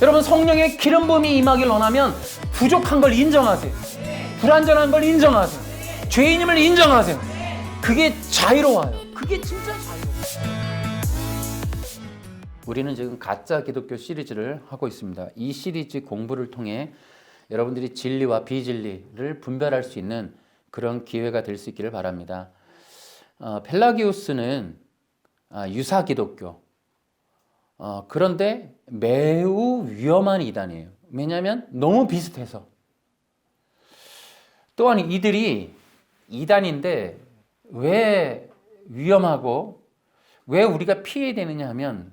여러분, 성령의 기름 부음이 임하길 원하면 부족한 걸 인정하세요. 불완전한 걸 인정하세요. 죄인임을 인정하세요. 그게 자유로워요. 그게 진짜 자유로워요. 우리는 지금 가짜 기독교 시리즈를 하고 있습니다. 이 시리즈 공부를 통해 여러분들이 진리와 비진리를 분별할 수 있는 그런 기회가 될 수 있기를 바랍니다. 펠라기우스는 유사 기독교, 그런데 매우 위험한 이단이에요. 왜냐하면 너무 비슷해서. 또한 이들이 이단인데 왜 위험하고 왜 우리가 피해야 되느냐 하면,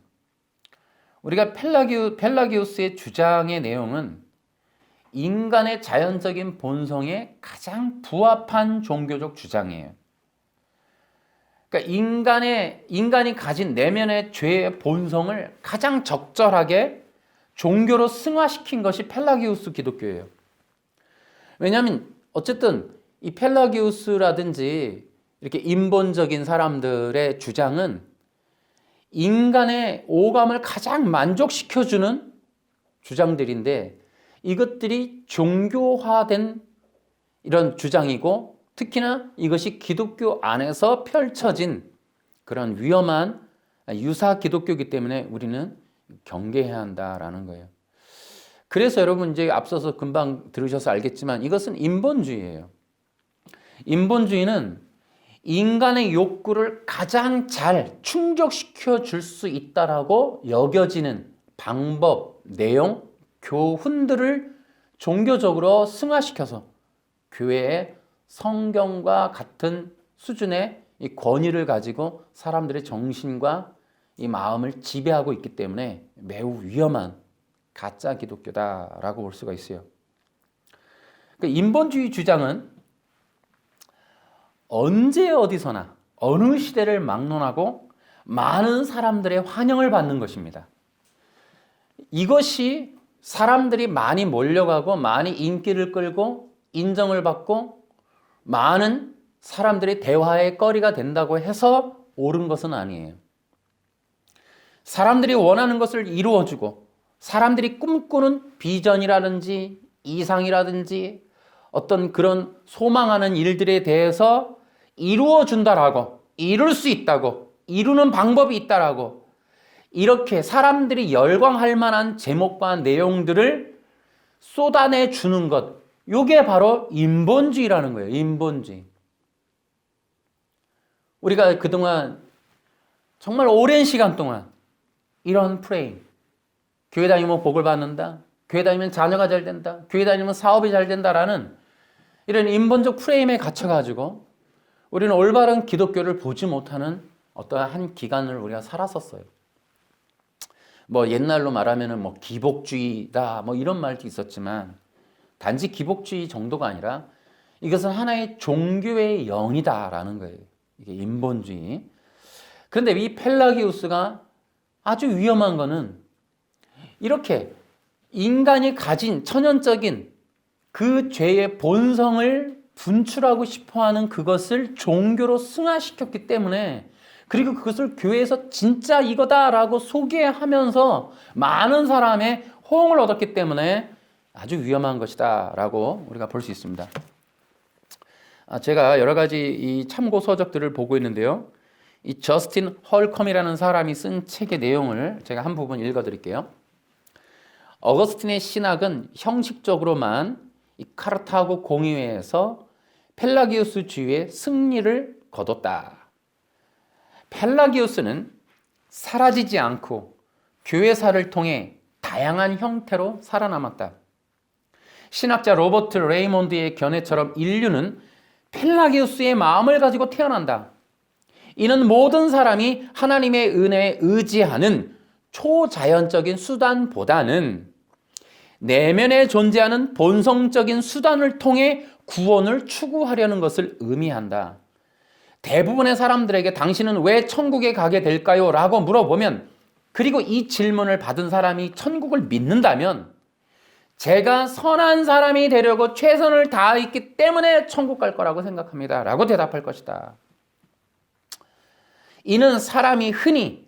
우리가 펠라기우스의 주장의 내용은 인간의 자연적인 본성에 가장 부합한 종교적 주장이에요. 그러니까 인간이 가진 내면의 죄의 본성을 가장 적절하게 종교로 승화시킨 것이 펠라기우스 기독교예요. 왜냐하면 어쨌든 이 펠라기우스라든지 이렇게 인본적인 사람들의 주장은 인간의 오감을 가장 만족시켜주는 주장들인데, 이것들이 종교화된 이런 주장이고, 특히나 이것이 기독교 안에서 펼쳐진 그런 위험한 유사 기독교이기 때문에 우리는 경계해야 한다라는 거예요. 그래서 여러분, 이제 앞서서 금방 들으셔서 알겠지만 이것은 인본주의예요. 인본주의는 인간의 욕구를 가장 잘 충족시켜 줄 수 있다라고 여겨지는 방법, 내용, 교훈들을 종교적으로 승화시켜서 교회에 성경과 같은 수준의 이 권위를 가지고 사람들의 정신과 이 마음을 지배하고 있기 때문에 매우 위험한 가짜 기독교다라고 볼 수가 있어요. 그러니까 인본주의 주장은 언제 어디서나 어느 시대를 막론하고 많은 사람들의 환영을 받는 것입니다. 이것이 사람들이 많이 몰려가고 많이 인기를 끌고 인정을 받고 많은 사람들이 대화의 거리가 된다고 해서 옳은 것은 아니에요. 사람들이 원하는 것을 이루어주고 사람들이 꿈꾸는 비전이라든지 이상이라든지 어떤 그런 소망하는 일들에 대해서 이루어준다라고, 이룰 수 있다고, 이루는 방법이 있다라고, 이렇게 사람들이 열광할 만한 제목과 내용들을 쏟아내 주는 것, 이게 바로 인본주의라는 거예요. 인본주의. 우리가 그동안 정말 오랜 시간 동안 이런 프레임, 교회 다니면 복을 받는다, 교회 다니면 자녀가 잘 된다, 교회 다니면 사업이 잘 된다라는 이런 인본적 프레임에 갇혀가지고 우리는 올바른 기독교를 보지 못하는 어떠한 한 기간을 우리가 살았었어요. 뭐 옛날로 말하면은 뭐 기복주의다 뭐 이런 말도 있었지만, 단지 기복주의 정도가 아니라 이것은 하나의 종교의 영이다라는 거예요. 이게 인본주의. 그런데 이 펠라기우스가 아주 위험한 거는, 이렇게 인간이 가진 천연적인 그 죄의 본성을 분출하고 싶어하는 그것을 종교로 승화시켰기 때문에, 그리고 그것을 교회에서 진짜 이거다라고 소개하면서 많은 사람의 호응을 얻었기 때문에 아주 위험한 것이다 라고 우리가 볼 수 있습니다. 제가 여러 가지 이 참고 서적들을 보고 있는데요, 이 저스틴 헐컴이라는 사람이 쓴 책의 내용을 제가 한 부분 읽어드릴게요. 어거스틴의 신학은 형식적으로만 이 카르타고 공의회에서 펠라기우스주의의 승리를 거뒀다. 펠라기우스는 사라지지 않고 교회사를 통해 다양한 형태로 살아남았다. 신학자 로버트 레이몬드의 견해처럼 인류는 펠라기우스의 마음을 가지고 태어난다. 이는 모든 사람이 하나님의 은혜에 의지하는 초자연적인 수단보다는 내면에 존재하는 본성적인 수단을 통해 구원을 추구하려는 것을 의미한다. 대부분의 사람들에게 당신은 왜 천국에 가게 될까요? 라고 물어보면, 그리고 이 질문을 받은 사람이 천국을 믿는다면, 제가 선한 사람이 되려고 최선을 다했기 때문에 천국 갈 거라고 생각합니다 라고 대답할 것이다. 이는 사람이 흔히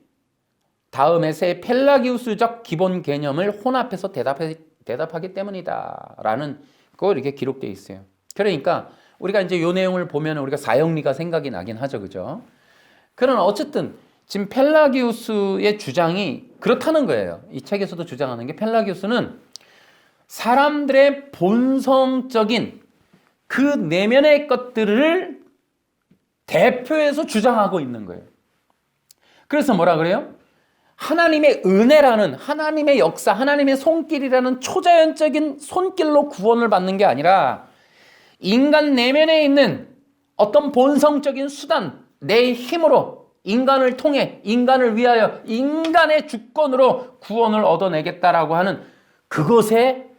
다음에 세 펠라기우스적 기본 개념을 혼합해서 대답하기 때문이다 라는 거 이렇게 기록되어 있어요. 그러니까 우리가 이제 이 내용을 보면 우리가 사형리가 생각이 나긴 하죠. 그죠? 그러나 어쨌든 지금 펠라기우스의 주장이 그렇다는 거예요. 이 책에서도 주장하는 게 펠라기우스는 사람들의 본성적인 그 내면의 것들을 대표해서 주장하고 있는 거예요. 그래서 뭐라 그래요? 하나님의 은혜라는, 하나님의 역사, 하나님의 손길이라는 초자연적인 손길로 구원을 받는 게 아니라 인간 내면에 있는 어떤 본성적인 수단, 내 힘으로 인간을 통해, 인간을 위하여, 인간의 주권으로 구원을 얻어내겠다라고 하는 그것에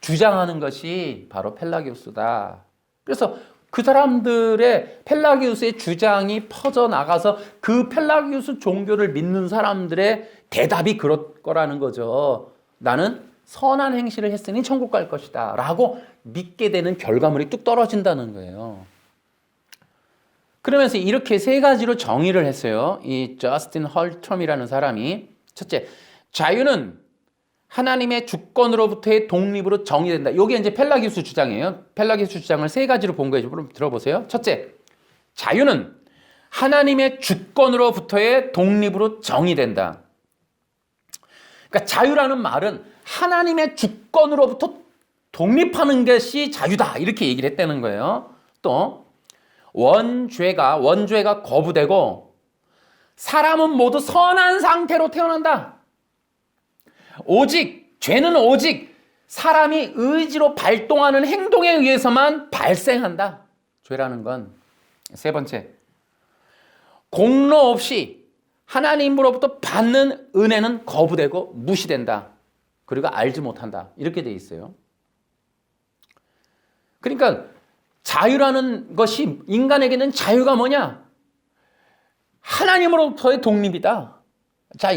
주장하는 것이 바로 펠라기우스다. 그래서 그 사람들의 펠라기우스의 주장이 퍼져나가서 그 펠라기우스 종교를 믿는 사람들의 대답이 그럴 거라는 거죠. 나는 선한 행실을 했으니 천국 갈 것이다 라고 믿게 되는 결과물이 뚝 떨어진다는 거예요. 그러면서 이렇게 세 가지로 정의를 했어요. 이 저스틴 헐텀이라는 사람이. 첫째, 자유는 하나님의 주권으로부터의 독립으로 정의된다. 이게 이제 펠라기우스 주장이에요. 펠라기우스 주장을 세 가지로 본 거예요. 들어보세요. 첫째, 자유는 하나님의 주권으로부터의 독립으로 정의된다. 그러니까 자유라는 말은 하나님의 주권으로부터 독립하는 것이 자유다. 이렇게 얘기를 했다는 거예요. 또 원죄가 거부되고 사람은 모두 선한 상태로 태어난다. 죄는 오직 사람이 의지로 발동하는 행동에 의해서만 발생한다. 죄라는 건. 세 번째, 공로 없이 하나님으로부터 받는 은혜는 거부되고 무시된다. 그리고 알지 못한다. 이렇게 돼 있어요. 그러니까 자유라는 것이, 인간에게는 자유가 뭐냐? 하나님으로부터의 독립이다. 자,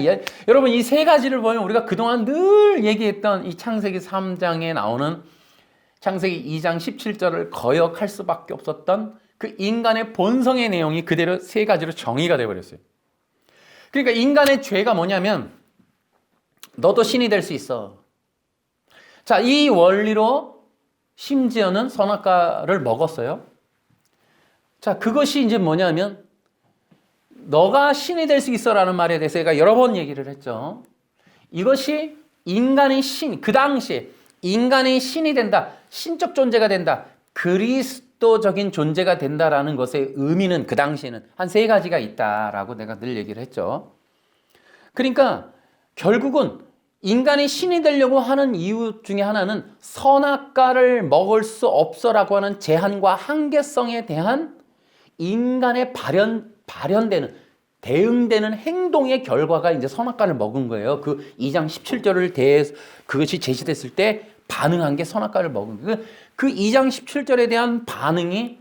여러분 이 세 가지를 보면 우리가 그동안 늘 얘기했던 이 창세기 3장에 나오는 창세기 2장 17절을 거역할 수밖에 없었던 그 인간의 본성의 내용이 그대로 세 가지로 정의가 되어버렸어요. 그러니까 인간의 죄가 뭐냐면 너도 신이 될 수 있어. 자, 이 원리로 심지어는 선악과를 먹었어요. 자, 그것이 이제 뭐냐면 너가 신이 될 수 있어라는 말에 대해서 제가 여러 번 얘기를 했죠. 이것이 인간의 신, 그 당시에 인간의 신이 된다, 신적 존재가 된다, 그리스도적인 존재가 된다라는 것의 의미는 그 당시에는 한 세 가지가 있다라고 내가 늘 얘기를 했죠. 그러니까 결국은 인간이 신이 되려고 하는 이유 중에 하나는 선악과를 먹을 수 없어라고 하는 제한과 한계성에 대한 인간의 발현되는, 대응되는 행동의 결과가 이제 선악과를 먹은 거예요. 그 2장 17절을 대해서 그것이 제시됐을 때 반응한 게 선악과를 먹은 거예요. 그 2장 17절에 대한 반응이,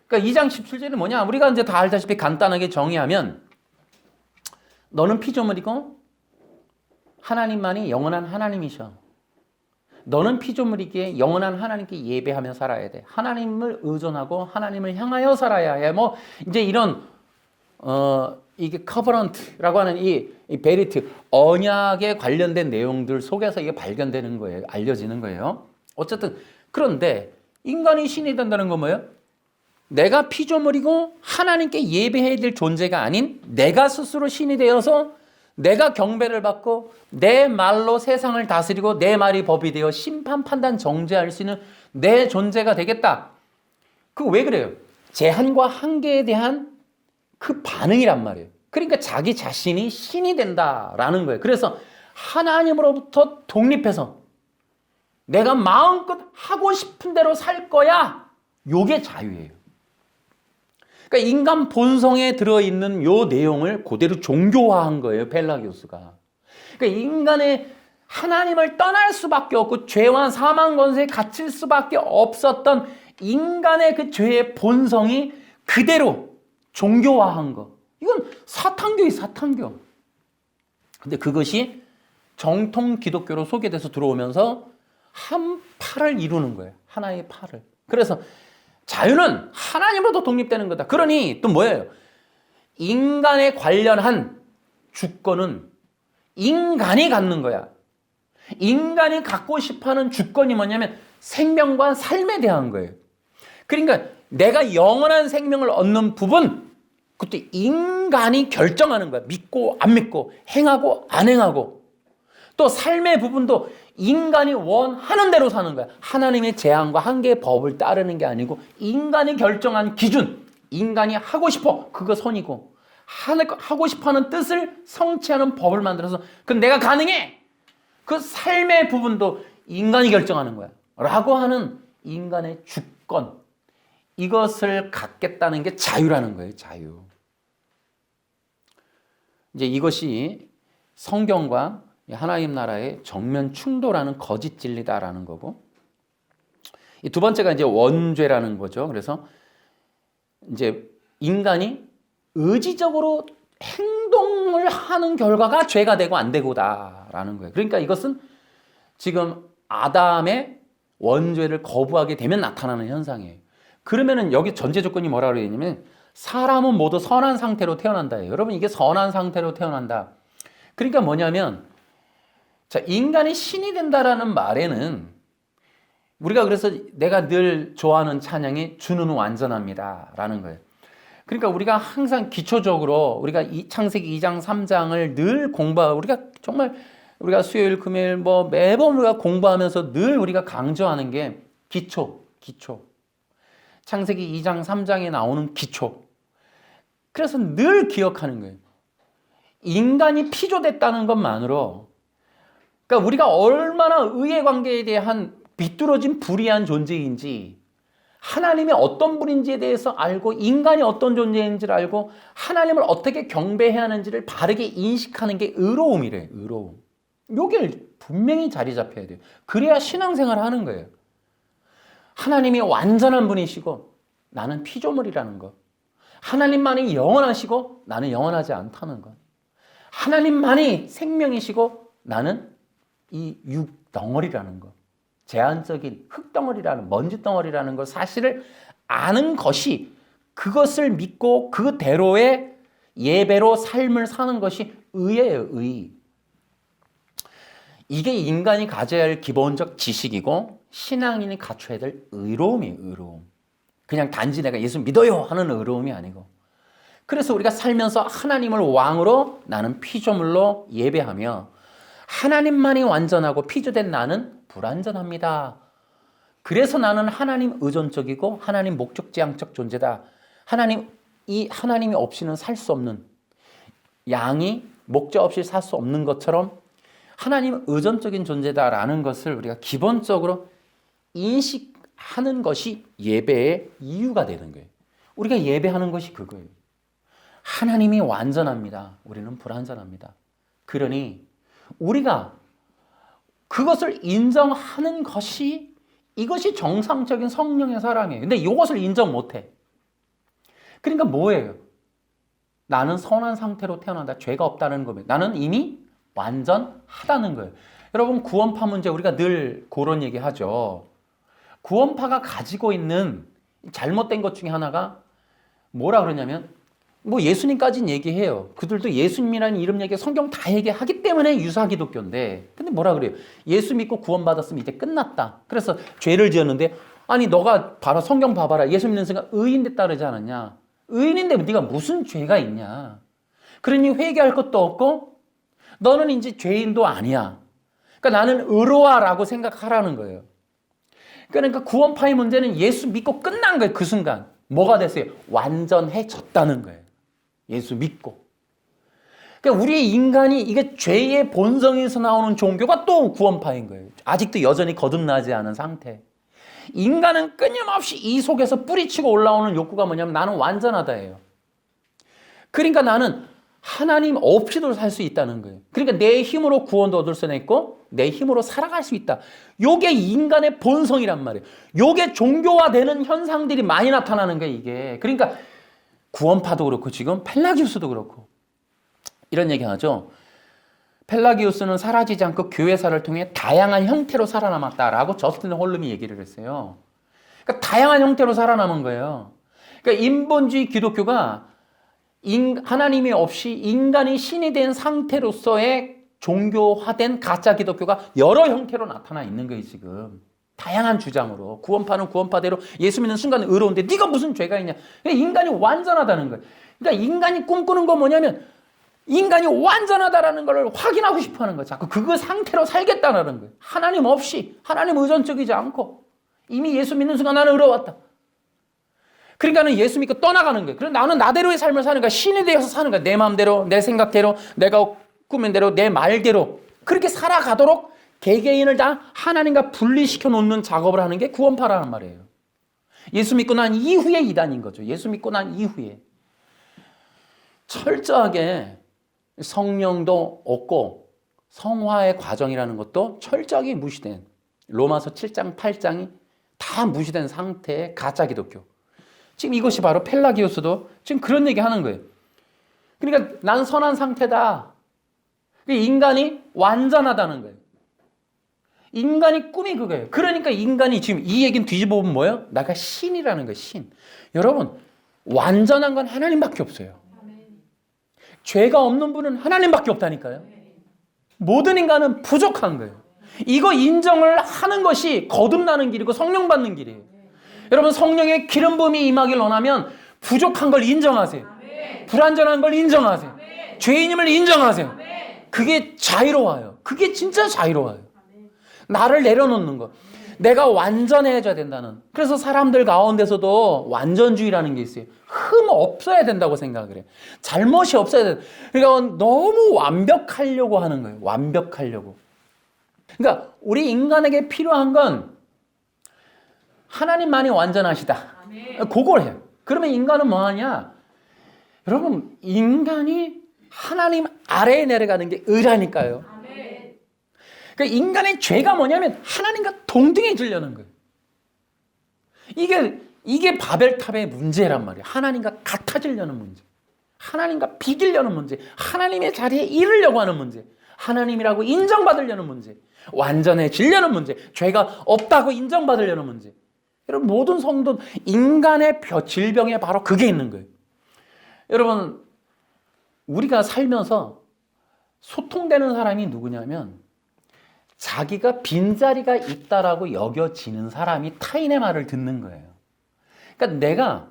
그러니까 2장 17절이 뭐냐? 우리가 이제 다 알다시피 간단하게 정의하면 너는 피조물이고 하나님만이 영원한 하나님이셔. 너는 피조물이기에 영원한 하나님께 예배하며 살아야 돼. 하나님을 의존하고 하나님을 향하여 살아야 해. 뭐 이제 이런 이게 커버넌트라고 하는 이 베리트 언약에 관련된 내용들 속에서 이게 발견되는 거예요. 알려지는 거예요. 어쨌든 그런데 인간이 신이 된다는 건 뭐예요? 내가 피조물이고 하나님께 예배해야 될 존재가 아닌 내가 스스로 신이 되어서 내가 경배를 받고 내 말로 세상을 다스리고 내 말이 법이 되어 심판, 판단, 정죄할 수 있는 내 존재가 되겠다. 그거 왜 그래요? 제한과 한계에 대한 그 반응이란 말이에요. 그러니까 자기 자신이 신이 된다라는 거예요. 그래서 하나님으로부터 독립해서 내가 마음껏 하고 싶은 대로 살 거야. 요게 자유예요. 그러니까 인간 본성에 들어있는 요 내용을 그대로 종교화한 거예요. 펠라기우스가. 그러니까 인간의 하나님을 떠날 수밖에 없고 죄와 사망 권세에 갇힐 수밖에 없었던 인간의 그 죄의 본성이 그대로 종교화한 거. 이건 사탄교예요, 사탄교. 근데 그것이 정통 기독교로 소개돼서 들어오면서 한 팔을 이루는 거예요. 하나의 팔을. 그래서 자유는 하나님으로부터 독립되는 거다. 그러니 또 뭐예요? 인간에 관련한 주권은 인간이 갖는 거야. 인간이 갖고 싶어하는 주권이 뭐냐면 생명과 삶에 대한 거예요. 그러니까 내가 영원한 생명을 얻는 부분, 그것도 인간이 결정하는 거야. 믿고 안 믿고, 행하고 안 행하고. 또 삶의 부분도 인간이 원하는 대로 사는 거야. 하나님의 제한과 한계의 법을 따르는 게 아니고 인간이 결정한 기준, 인간이 하고 싶어, 그거 선이고, 하고 싶어하는 뜻을 성취하는 법을 만들어서 그건 내가 가능해! 그 삶의 부분도 인간이 결정하는 거야 라고 하는 인간의 주권, 이것을 갖겠다는 게 자유라는 거예요. 자유. 이제 이것이 성경과 하나님 나라의 정면 충돌하는 거짓 진리다라는 거고, 이 두 번째가 이제 원죄라는 거죠. 그래서 이제 인간이 의지적으로 행동을 하는 결과가 죄가 되고 안 되고다라는 거예요. 그러니까 이것은 지금 아담의 원죄를 거부하게 되면 나타나는 현상이에요. 그러면은 여기 전제 조건이 뭐라고 그러냐면 사람은 모두 선한 상태로 태어난다예요. 여러분, 이게 선한 상태로 태어난다. 그러니까 뭐냐면, 자, 인간이 신이 된다라는 말에는 우리가 그래서 내가 늘 좋아하는 찬양이 주는 완전합니다라는 거예요. 그러니까 우리가 항상 기초적으로 우리가 창세기 2장 3장을 늘 공부하고, 우리가 정말 우리가 수요일 금요일 뭐 매번 우리가 공부하면서 늘 우리가 강조하는 게 기초. 창세기 2장 3장에 나오는 기초. 그래서 늘 기억하는 거예요. 인간이 피조됐다는 것만으로, 그러니까 우리가 얼마나 의의 관계에 대한 비뚤어진 불의한 존재인지, 하나님이 어떤 분인지에 대해서 알고 인간이 어떤 존재인지를 알고 하나님을 어떻게 경배해야 하는지를 바르게 인식하는 게 의로움이래. 의로움. 요게 분명히 자리 잡혀야 돼요. 그래야 신앙생활을 하는 거예요. 하나님이 완전한 분이시고 나는 피조물이라는 것. 하나님만이 영원하시고 나는 영원하지 않다는 것. 하나님만이 생명이시고 나는 이 육덩어리라는 것. 제한적인 흙덩어리라는, 먼지덩어리라는 걸 사실을 아는 것이, 그것을 믿고 그대로의 예배로 삶을 사는 것이 의예요. 의. 이게 인간이 가져야 할 기본적 지식이고 신앙인이 갖춰야 될 의로움이에요. 의로움. 그냥 단지 내가 예수 믿어요 하는 의로움이 아니고, 그래서 우리가 살면서 하나님을 왕으로, 나는 피조물로 예배하며 하나님만이 완전하고 피조된 나는 불완전합니다. 그래서 나는 하나님 의존적이고 하나님 목적지향적 존재다. 하나님이 없이는 살 수 없는, 양이 목적 없이 살 수 없는 것처럼 하나님 의존적인 존재다라는 것을 우리가 기본적으로 인식하는 것이 예배의 이유가 되는 거예요. 우리가 예배하는 것이 그거예요. 하나님이 완전합니다. 우리는 불완전합니다. 그러니 우리가 그것을 인정하는 것이, 이것이 정상적인 성령의 사람이에요. 근데 이것을 인정 못해. 그러니까 뭐예요? 나는 선한 상태로 태어난다. 죄가 없다는 겁니다. 나는 이미 완전하다는 거예요. 여러분, 구원파 문제 우리가 늘 그런 얘기 하죠. 구원파가 가지고 있는 잘못된 것 중에 하나가 뭐라 그러냐면, 뭐 예수님까지는 얘기해요. 그들도 예수님이라는 이름 얘기, 성경 다 얘기하기 때문에 유사 기독교인데, 근데 뭐라 그래요? 예수 믿고 구원받았으면 이제 끝났다. 그래서 죄를 지었는데, 아니 너가 봐라, 성경 봐봐라, 예수 믿는 순간 의인 됐다 그러지 않았냐? 의인인데 네가 무슨 죄가 있냐? 그러니 회개할 것도 없고 너는 이제 죄인도 아니야. 그러니까 나는 의로와라고 생각하라는 거예요. 그러니까 구원파의 문제는 예수 믿고 끝난 거예요. 그 순간 뭐가 됐어요? 완전해졌다는 거예요. 예수 믿고. 그러니까 우리 인간이, 이게 죄의 본성에서 나오는 종교가 또 구원파인 거예요. 아직도 여전히 거듭나지 않은 상태. 인간은 끊임없이 이 속에서 뿌리치고 올라오는 욕구가 뭐냐면 나는 완전하다예요. 그러니까 나는 하나님 없이도 살 수 있다는 거예요. 그러니까 내 힘으로 구원도 얻을 수 있고 내 힘으로 살아갈 수 있다. 요게 인간의 본성이란 말이에요. 요게 종교화되는 현상들이 많이 나타나는 거예요, 이게. 그러니까 구원파도 그렇고 지금 펠라기우스도 그렇고 이런 얘기 하죠. 펠라기우스는 사라지지 않고 교회사를 통해 다양한 형태로 살아남았다라고 저스틴 홀름이 얘기를 했어요. 그러니까 다양한 형태로 살아남은 거예요. 그러니까 인본주의 기독교가 하나님이 없이 인간이 신이 된 상태로서의 종교화된 가짜 기독교가 여러 형태로 나타나 있는 거예요, 지금. 다양한 주장으로. 구원파는 구원파대로 예수 믿는 순간 의로운데 네가 무슨 죄가 있냐. 인간이 완전하다는 거예요. 그러니까 인간이 꿈꾸는 건 뭐냐면 인간이 완전하다라는 걸 확인하고 싶어 하는 거예요. 자꾸 그 상태로 살겠다는 거예요. 하나님 없이, 하나님 의존적이지 않고 이미 예수 믿는 순간 나는 의로웠다. 그러니까는 예수 믿고 떠나가는 거예요. 그래서 나는 나대로의 삶을 사는 거야. 신이 되어서 사는 거야. 내 마음대로, 내 생각대로, 내가 꾸민 대로, 내 말대로 그렇게 살아가도록 개개인을 다 하나님과 분리시켜 놓는 작업을 하는 게 구원파라는 말이에요. 예수 믿고 난 이후에 이단인 거죠. 예수 믿고 난 이후에. 철저하게 성령도 없고 성화의 과정이라는 것도 철저하게 무시된 로마서 7장, 8장이 다 무시된 상태의 가짜 기독교. 지금 이것이 바로 펠라기오스도 지금 그런 얘기 하는 거예요. 그러니까 난 선한 상태다. 인간이 완전하다는 거예요. 인간이 꿈이 그거예요. 그러니까 인간이 지금 이 얘기는 뒤집어 보면 뭐예요? 나가 신이라는 거예요. 신. 여러분 완전한 건 하나님밖에 없어요. 죄가 없는 분은 하나님밖에 없다니까요. 모든 인간은 부족한 거예요. 이거 인정을 하는 것이 거듭나는 길이고 성령 받는 길이에요. 여러분 성령의 기름 부음이 임하길 원하면 부족한 걸 인정하세요. 불완전한 걸 인정하세요. 죄인임을 인정하세요. 그게 자유로워요. 그게 진짜 자유로워요. 나를 내려놓는 것. 내가 완전해져야 된다는. 그래서 사람들 가운데서도 완전주의라는 게 있어요. 흠 없어야 된다고 생각을 해요. 잘못이 없어야 된다. 그러니까 너무 완벽하려고 하는 거예요. 완벽하려고. 그러니까 우리 인간에게 필요한 건 하나님만이 완전하시다. 그걸 해요. 그러면 인간은 뭐 하냐? 여러분 인간이 하나님 아래에 내려가는 게 의라니까요. 그러니까 인간의 죄가 뭐냐면 하나님과 동등해지려는 거예요. 이게 바벨탑의 문제란 말이에요. 하나님과 같아지려는 문제. 하나님과 비기려는 문제. 하나님의 자리에 이르려고 하는 문제. 하나님이라고 인정받으려는 문제. 완전해지려는 문제. 죄가 없다고 인정받으려는 문제. 여러분 모든 성도 인간의 질병에 바로 그게 있는 거예요. 여러분 우리가 살면서 소통되는 사람이 누구냐면 자기가 빈자리가 있다라고 여겨지는 사람이 타인의 말을 듣는 거예요. 그러니까 내가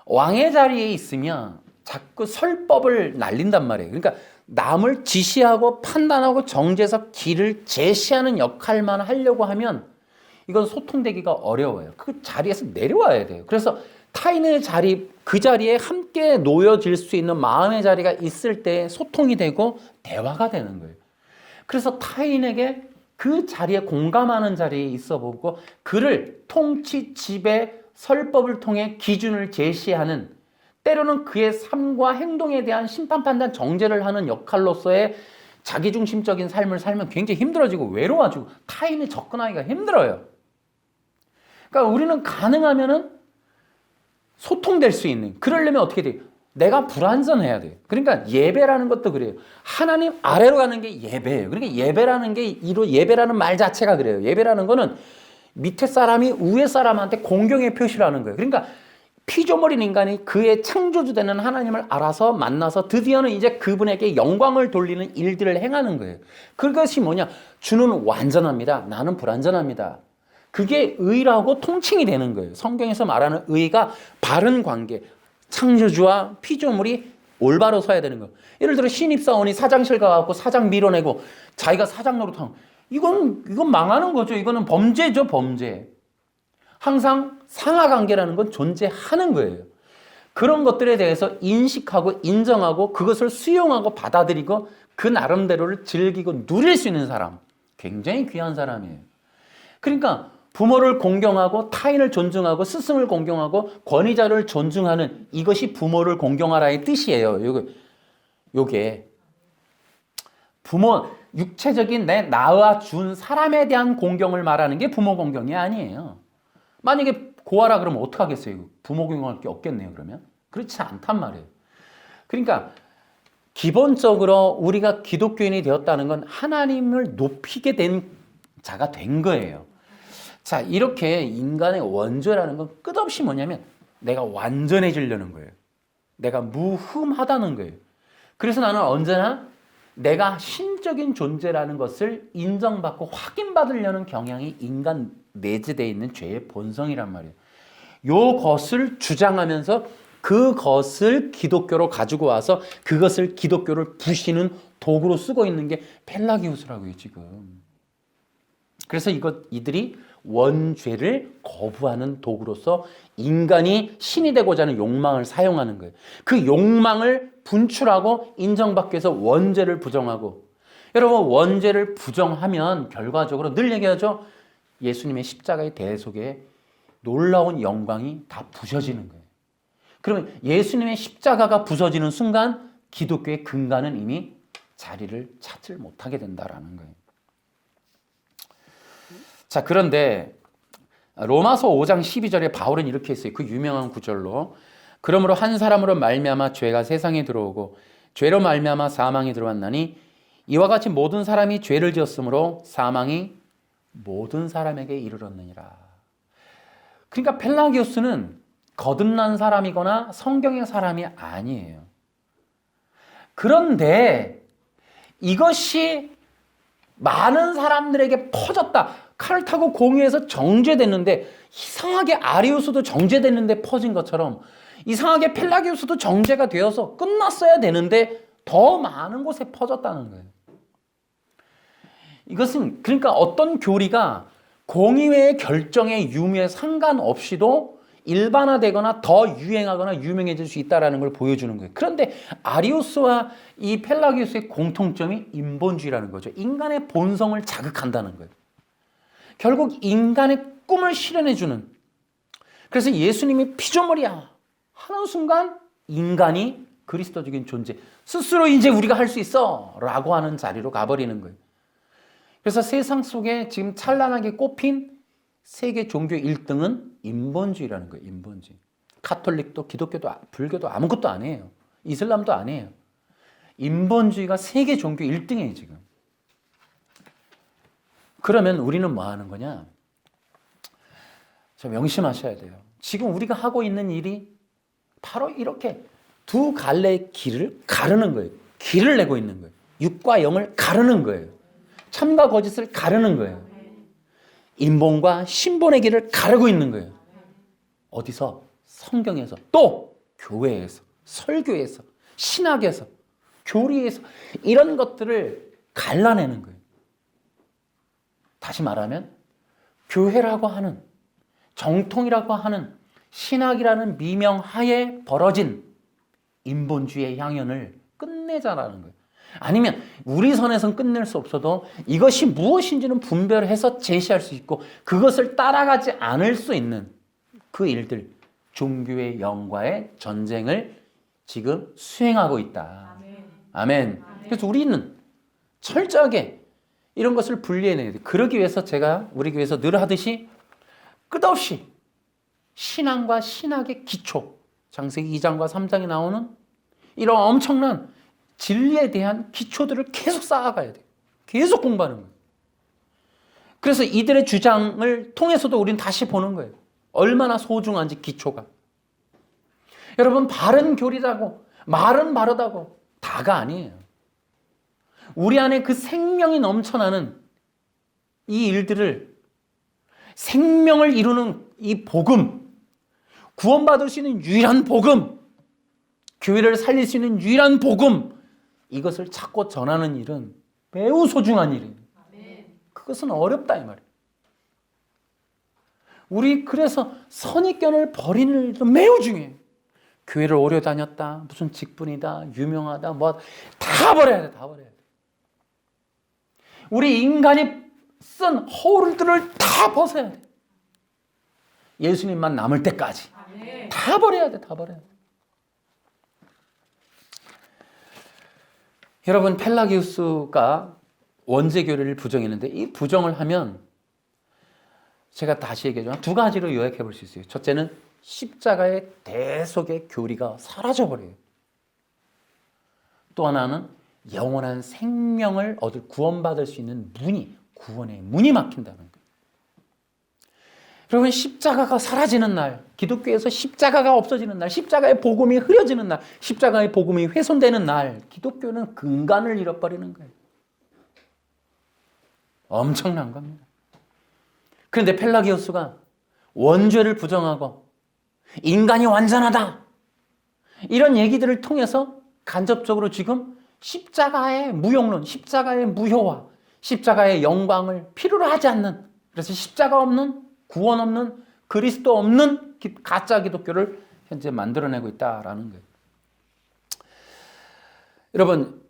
왕의 자리에 있으면 자꾸 설법을 날린단 말이에요. 그러니까 남을 지시하고 판단하고 정죄해서 길을 제시하는 역할만 하려고 하면 이건 소통되기가 어려워요. 그 자리에서 내려와야 돼요. 그래서 타인의 자리, 그 자리에 함께 놓여질 수 있는 마음의 자리가 있을 때 소통이 되고 대화가 되는 거예요. 그래서 타인에게 그 자리에 공감하는 자리에 있어 보고 그를 통치, 지배, 설법을 통해 기준을 제시하는 때로는 그의 삶과 행동에 대한 심판, 판단, 정죄를 하는 역할로서의 자기중심적인 삶을 살면 굉장히 힘들어지고 외로워지고 타인에 접근하기가 힘들어요. 그러니까 우리는 가능하면은 소통될 수 있는, 그러려면 어떻게 돼요? 내가 불완전해야 돼요. 그러니까 예배라는 것도 그래요. 하나님 아래로 가는 게 예배예요. 그러니까 예배라는 말 자체가 그래요. 예배라는 거는 밑에 사람이 위에 사람한테 공경의 표시라는 거예요. 그러니까 피조물인 인간이 그의 창조주 되는 하나님을 알아서 만나서 드디어는 이제 그분에게 영광을 돌리는 일들을 행하는 거예요. 그것이 뭐냐? 주는 완전합니다. 나는 불완전합니다. 그게 의라고 통칭이 되는 거예요. 성경에서 말하는 의가 바른 관계, 창조주와 피조물이 올바로 서야 되는 거예요. 예를 들어 신입사원이 사장실 가갖고 사장 밀어내고 자기가 사장 노릇하면 이건 망하는 거죠. 이거는 범죄죠, 범죄. 항상 상하관계라는 건 존재하는 거예요. 그런 것들에 대해서 인식하고 인정하고 그것을 수용하고 받아들이고 그 나름대로를 즐기고 누릴 수 있는 사람, 굉장히 귀한 사람이에요. 그러니까 부모를 공경하고 타인을 존중하고 스승을 공경하고 권위자를 존중하는 이것이 부모를 공경하라의 뜻이에요. 요게 부모, 육체적인 내 낳아준 사람에 대한 공경을 말하는 게 부모 공경이 아니에요. 만약에 고아라 그러면 어떡하겠어요? 부모 공경할 게 없겠네요, 그러면? 그렇지 않단 말이에요. 그러니까 기본적으로 우리가 기독교인이 되었다는 건 하나님을 높이게 된 자가 된 거예요. 자, 이렇게 인간의 원조라는 건 끝없이 뭐냐면 내가 완전해지려는 거예요. 내가 무흠하다는 거예요. 그래서 나는 언제나 내가 신적인 존재라는 것을 인정받고 확인받으려는 경향이 인간 내재되어 있는 죄의 본성이란 말이에요. 요것을 주장하면서 그것을 기독교로 가지고 와서 그것을 기독교를 부시는 도구로 쓰고 있는 게 펠라기우스라고요, 지금. 그래서 이들이 원죄를 거부하는 도구로서 인간이 신이 되고자 하는 욕망을 사용하는 거예요. 그 욕망을 분출하고 인정받기 위해서 원죄를 부정하고, 여러분 원죄를 부정하면 결과적으로 늘 얘기하죠. 예수님의 십자가의 대속에 놀라운 영광이 다 부서지는 거예요. 그러면 예수님의 십자가가 부서지는 순간 기독교의 근간은 이미 자리를 찾지 못하게 된다라는 거예요. 자, 그런데 로마서 5장 12절에 바울은 이렇게 했어요. 그 유명한 구절로, 그러므로 한 사람으로 말미암아 죄가 세상에 들어오고 죄로 말미암아 사망이 들어왔나니 이와 같이 모든 사람이 죄를 지었으므로 사망이 모든 사람에게 이르렀느니라. 그러니까 펠라기우스는 거듭난 사람이거나 성경의 사람이 아니에요. 그런데 이것이 많은 사람들에게 퍼졌다. 카르타고 공의에서 정죄됐는데 이상하게 아리우스도 정죄됐는데 퍼진 것처럼 이상하게 펠라기우스도 정죄가 되어서 끝났어야 되는데 더 많은 곳에 퍼졌다는 거예요. 이것은 그러니까 어떤 교리가 공의회의 결정의 유무에 상관없이도 일반화되거나 더 유행하거나 유명해질 수 있다는 걸 보여주는 거예요. 그런데 아리우스와 이 펠라기우스의 공통점이 인본주의라는 거죠. 인간의 본성을 자극한다는 거예요. 결국 인간의 꿈을 실현해주는, 그래서 예수님이 피조물이야 하는 순간 인간이 그리스도적인 존재, 스스로 이제 우리가 할 수 있어 라고 하는 자리로 가버리는 거예요. 그래서 세상 속에 지금 찬란하게 꼽힌 세계 종교 1등은 인본주의라는 거예요. 인본주의. 카톨릭도 기독교도 불교도 아무것도 아니에요. 이슬람도 아니에요. 인본주의가 세계 종교 1등이에요, 지금. 그러면 우리는 뭐 하는 거냐? 좀 명심하셔야 돼요. 지금 우리가 하고 있는 일이 바로 이렇게 두 갈래의 길을 가르는 거예요. 길을 내고 있는 거예요. 육과 영을 가르는 거예요. 참과 거짓을 가르는 거예요. 인본과 신본의 길을 가르고 있는 거예요. 어디서? 성경에서, 또 교회에서, 설교에서, 신학에서, 교리에서 이런 것들을 갈라내는 거예요. 다시 말하면 교회라고 하는, 정통이라고 하는 신학이라는 미명 하에 벌어진 인본주의의 향연을 끝내자라는 거예요. 아니면 우리 선에선 끝낼 수 없어도 이것이 무엇인지는 분별해서 제시할 수 있고 그것을 따라가지 않을 수 있는 그 일들, 종교의 영과의 전쟁을 지금 수행하고 있다. 아멘. 그래서 우리는 철저하게 이런 것을 분리해내야 돼요. 그러기 위해서 제가 우리 교회에서 늘 하듯이 끝없이 신앙과 신학의 기초, 창세기 2장과 3장에 나오는 이런 엄청난 진리에 대한 기초들을 계속 쌓아가야 돼요. 계속 공부하는 거예요. 그래서 이들의 주장을 통해서도 우리는 다시 보는 거예요. 얼마나 소중한지 기초가. 여러분, 바른 교리라고, 말은 바르다고 다가 아니에요. 우리 안에 그 생명이 넘쳐나는 이 일들을, 생명을 이루는 이 복음, 구원받을 수 있는 유일한 복음, 교회를 살릴 수 있는 유일한 복음, 이것을 찾고 전하는 일은 매우 소중한 일이에요. 그것은 어렵다 이 말이에요. 우리 그래서 선입견을 버리는 일도 매우 중요해요. 교회를 오래 다녔다, 무슨 직분이다, 유명하다, 뭐 다 버려야 돼, 다 버려야 돼. 우리 인간이 쓴 허울들을 다 벗어야 돼. 예수님만 남을 때까지 다 버려야 돼, 다 버려야 돼. 여러분, 펠라기우스가 원죄교리를 부정했는데 이 부정을 하면 제가 다시 얘기하지만 두 가지로 요약해 볼 수 있어요. 첫째는 십자가의 대속의 교리가 사라져버려요. 또 하나는 영원한 생명을 얻을 구원받을 수 있는 문이, 구원의 문이 막힌다는 거예요. 여러분, 십자가가 사라지는 날, 기독교에서 십자가가 없어지는 날, 십자가의 복음이 흐려지는 날, 십자가의 복음이 훼손되는 날, 기독교는 근간을 잃어버리는 거예요. 엄청난 겁니다. 그런데 펠라기오스가 원죄를 부정하고 인간이 완전하다, 이런 얘기들을 통해서 간접적으로 지금 십자가의 무용론, 십자가의 무효화, 십자가의 영광을 필요로 하지 않는, 그래서 십자가 없는, 구원 없는, 그리스도 없는 가짜 기독교를 현재 만들어내고 있다라는 거예요. 여러분,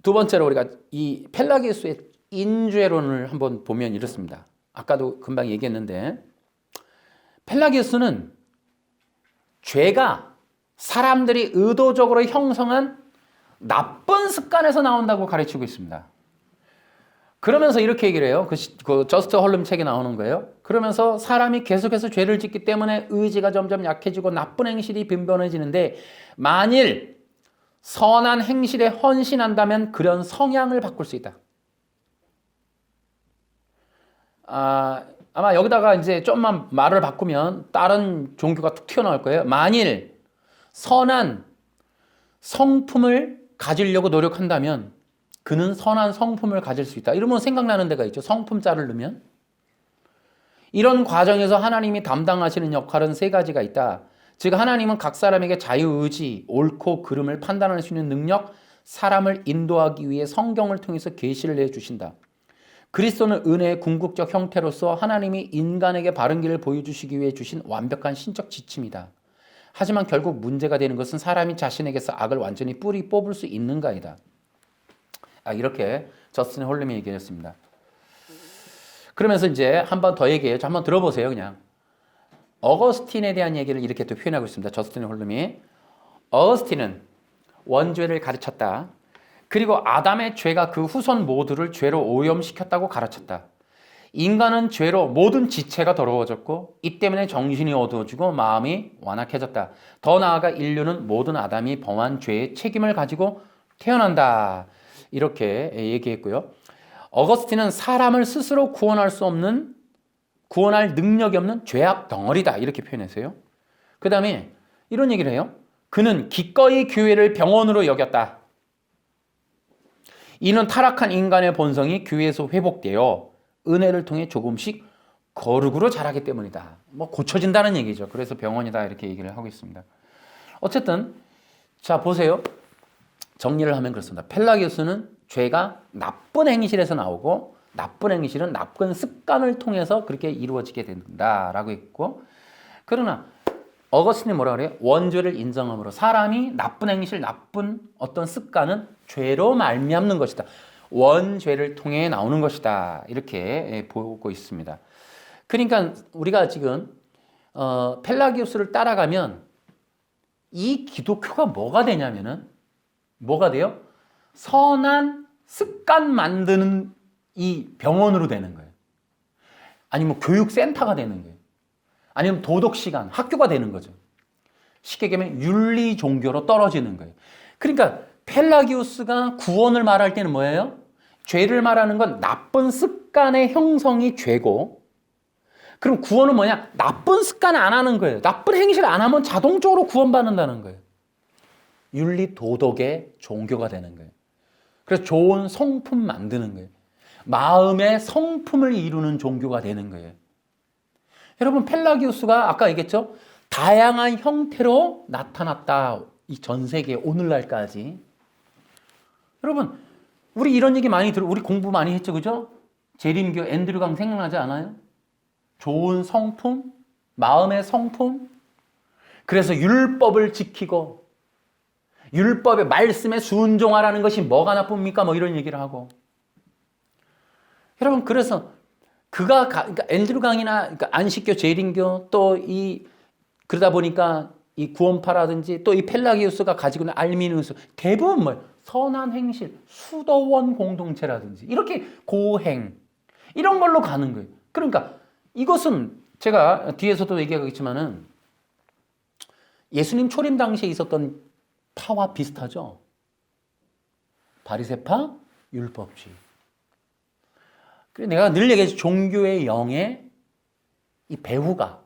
두 번째로 우리가 이 펠라기우스의 인죄론을 한번 보면 이렇습니다. 아까도 금방 얘기했는데, 펠라기우스는 죄가 사람들이 의도적으로 형성한 나쁜 습관에서 나온다고 가르치고 있습니다. 그러면서 이렇게 얘기를 해요. 그 저스트 헐름 책에 나오는 거예요. 그러면서 사람이 계속해서 죄를 짓기 때문에 의지가 점점 약해지고 나쁜 행실이 빈번해지는데, 만일 선한 행실에 헌신한다면 그런 성향을 바꿀 수 있다. 아마 여기다가 이제 좀만 말을 바꾸면 다른 종교가 툭 튀어나올 거예요. 만일 선한 성품을 가지려고 노력한다면 그는 선한 성품을 가질 수 있다. 이러면 생각나는 데가 있죠. 성품자를 넣으면. 이런 과정에서 하나님이 담당하시는 역할은 세 가지가 있다. 즉, 하나님은 각 사람에게 자유의지, 옳고 그름을 판단할 수 있는 능력, 사람을 인도하기 위해 성경을 통해서 계시를 해주신다. 그리스도는 은혜의 궁극적 형태로서 하나님이 인간에게 바른 길을 보여주시기 위해 주신 완벽한 신적 지침이다. 하지만 결국 문제가 되는 것은 사람이 자신에게서 악을 완전히 뿌리 뽑을 수 있는가이다. 이렇게 저스틴 홀름이 얘기했습니다. 그러면서 이제 한 번 더 얘기해요. 한번 들어보세요. 그냥 어거스틴에 대한 얘기를 이렇게 또 표현하고 있습니다. 저스틴 홀름이, 어거스틴은 원죄를 가르쳤다. 그리고 아담의 죄가 그 후손 모두를 죄로 오염시켰다고 가르쳤다. 인간은 죄로 모든 지체가 더러워졌고 이 때문에 정신이 어두워지고 마음이 완악해졌다. 더 나아가 인류는 모든 아담이 범한 죄의 책임을 가지고 태어난다. 이렇게 얘기했고요. 어거스틴은 사람을 스스로 구원할 수 없는, 구원할 능력이 없는 죄악 덩어리다. 이렇게 표현했어요. 그 다음에 이런 얘기를 해요. 그는 기꺼이 교회를 병원으로 여겼다. 이는 타락한 인간의 본성이 교회에서 회복되어 은혜를 통해 조금씩 거룩으로 자라기 때문이다. 고쳐진다는 얘기죠. 그래서 병원이다 이렇게 얘기를 하고 있습니다. 어쨌든 자 보세요. 정리를 하면 그렇습니다. 펠라기우스는 죄가 나쁜 행실에서 나오고 나쁜 행실은 나쁜 습관을 통해서 그렇게 이루어지게 된다라고 했고, 그러나 어거스틴이 뭐라 그래요? 원죄를 인정함으로 사람이 나쁜 행실, 나쁜 어떤 습관은 죄로 말미암는 것이다. 원죄를 통해 나오는 것이다. 이렇게 보고 있습니다. 그러니까 우리가 지금 펠라기우스를 따라가면 이 기독교가 뭐가 되냐면은, 뭐가 돼요? 선한 습관 만드는 이 병원으로 되는 거예요. 아니면 교육센터가 되는 거예요. 아니면 도덕시간, 학교가 되는 거죠. 쉽게 얘기하면 윤리 종교로 떨어지는 거예요. 그러니까 펠라기우스가 구원을 말할 때는 뭐예요? 죄를 말하는 건 나쁜 습관의 형성이 죄고, 그럼 구원은 뭐냐? 나쁜 습관 안 하는 거예요. 나쁜 행실 안 하면 자동적으로 구원받는다는 거예요. 윤리 도덕의 종교가 되는 거예요. 그래서 좋은 성품 만드는 거예요. 마음의 성품을 이루는 종교가 되는 거예요. 여러분, 펠라기우스가 아까 얘기했죠? 다양한 형태로 나타났다. 이 전 세계 오늘날까지. 여러분, 우리 이런 얘기 많이 우리 공부 많이 했죠, 그죠? 재림교 앤드류 강 생각나지 않아요? 좋은 성품, 마음의 성품. 그래서 율법을 지키고 율법의 말씀에 순종하라는 것이 뭐가 나쁩니까? 이런 얘기를 하고. 여러분, 그래서 그러니까 앤드류 강이나 그러니까 안식교, 재림교 또 그러다 보니까 이 구원파라든지 또 이 펠라기우스가 가지고 있는 알미니우스 대부분 뭐예요? 선한 행실, 수도원 공동체라든지 이렇게 고행 이런 걸로 가는 거예요. 그러니까 이것은 제가 뒤에서도 얘기하겠지만은 예수님 초림 당시에 있었던 파와 비슷하죠. 바리새파, 율법주의. 그래서 내가 늘 얘기했죠. 종교의 영의 이 배후가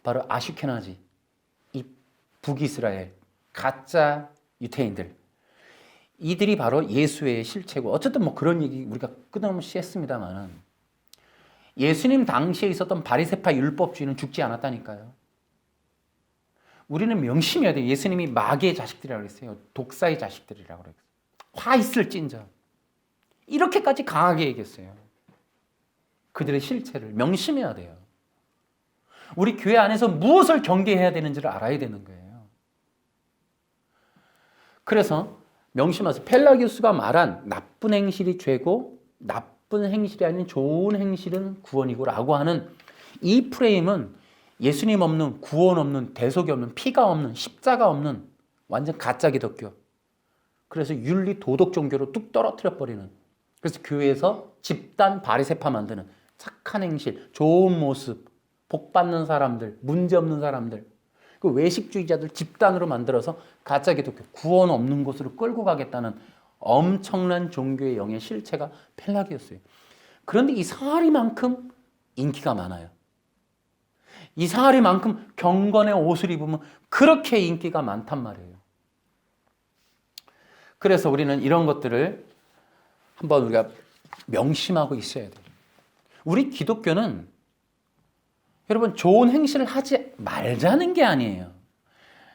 바로 아슈케나지, 이 북이스라엘 가짜 유태인들, 이들이 바로 예수의 실체고, 어쨌든 뭐 그런 얘기 우리가 끊임없이 했습니다만은 예수님 당시에 있었던 바리새파 율법주의는 죽지 않았다니까요. 우리는 명심해야 돼요. 예수님이 마귀의 자식들이라고 그랬어요. 독사의 자식들이라고 그랬어요. 화 있을진저. 이렇게까지 강하게 얘기했어요. 그들의 실체를 명심해야 돼요. 우리 교회 안에서 무엇을 경계해야 되는지를 알아야 되는 거예요. 그래서 명심하세요. 펠라기우스가 말한 나쁜 행실이 죄고 나쁜 행실이 아닌 좋은 행실은 구원이고 라고 하는 이 프레임은 예수님 없는, 구원 없는, 대속이 없는, 피가 없는, 십자가 없는 완전 가짜 기독교. 그래서 윤리 도덕 종교로 뚝 떨어뜨려 버리는, 그래서 교회에서 집단 바리새파 만드는 착한 행실, 좋은 모습, 복 받는 사람들, 문제 없는 사람들, 그 외식주의자들 집단으로 만들어서 가짜 기독교, 구원 없는 곳으로 끌고 가겠다는 엄청난 종교의 영의 실체가 펠라기였어요. 그런데 이 사리만큼 인기가 많아요. 이 사리만큼 경건의 옷을 입으면 그렇게 인기가 많단 말이에요. 그래서 우리는 이런 것들을 한번 우리가 명심하고 있어야 돼요. 우리 기독교는 여러분 좋은 행실을 하지 말자는 게 아니에요.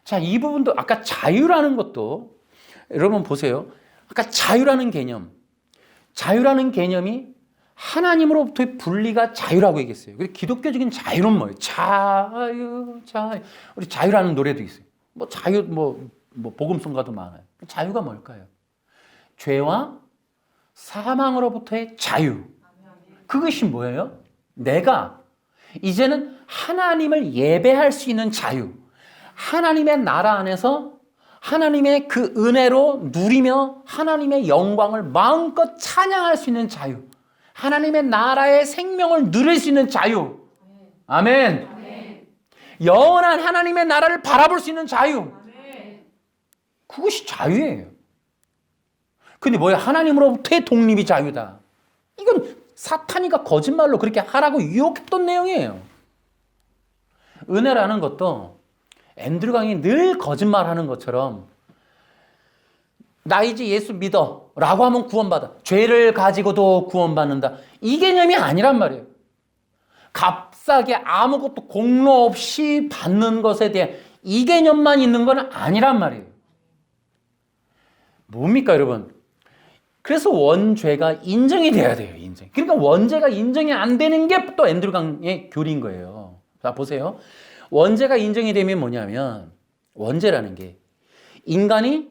자, 이 부분도 아까 자유라는 것도 여러분 보세요. 아까 자유라는 개념이 하나님으로부터의 분리가 자유라고 얘기했어요. 그리고 기독교적인 자유는 뭐예요? 자유. 우리 자유라는 노래도 있어요. 뭐 자유, 뭐 복음송가도 많아요. 자유가 뭘까요? 죄와 사망으로부터의 자유. 그것이 뭐예요? 내가 이제는 하나님을 예배할 수 있는 자유. 하나님의 나라 안에서 하나님의 그 은혜로 누리며 하나님의 영광을 마음껏 찬양할 수 있는 자유. 하나님의 나라의 생명을 누릴 수 있는 자유. 아멘. 아멘. 영원한 하나님의 나라를 바라볼 수 있는 자유. 아멘. 그것이 자유예요. 근데 뭐야? 하나님으로부터의 독립이 자유다. 이건 사탄이가 거짓말로 그렇게 하라고 유혹했던 내용이에요. 은혜라는 것도 앤드류 강이 늘 거짓말하는 것처럼 나 이제 예수 믿어 라고 하면 구원받아. 죄를 가지고도 구원받는다. 이 개념이 아니란 말이에요. 값싸게 아무것도 공로 없이 받는 것에 대한 이 개념만 있는 건 아니란 말이에요. 뭡니까 여러분? 그래서 원죄가 인정이 돼야 돼요. 인정. 그러니까 원죄가 인정이 안 되는 게 또 앤드류 강의 교리인 거예요. 자, 보세요. 원죄가 인정이 되면 뭐냐면 원죄라는 게 인간이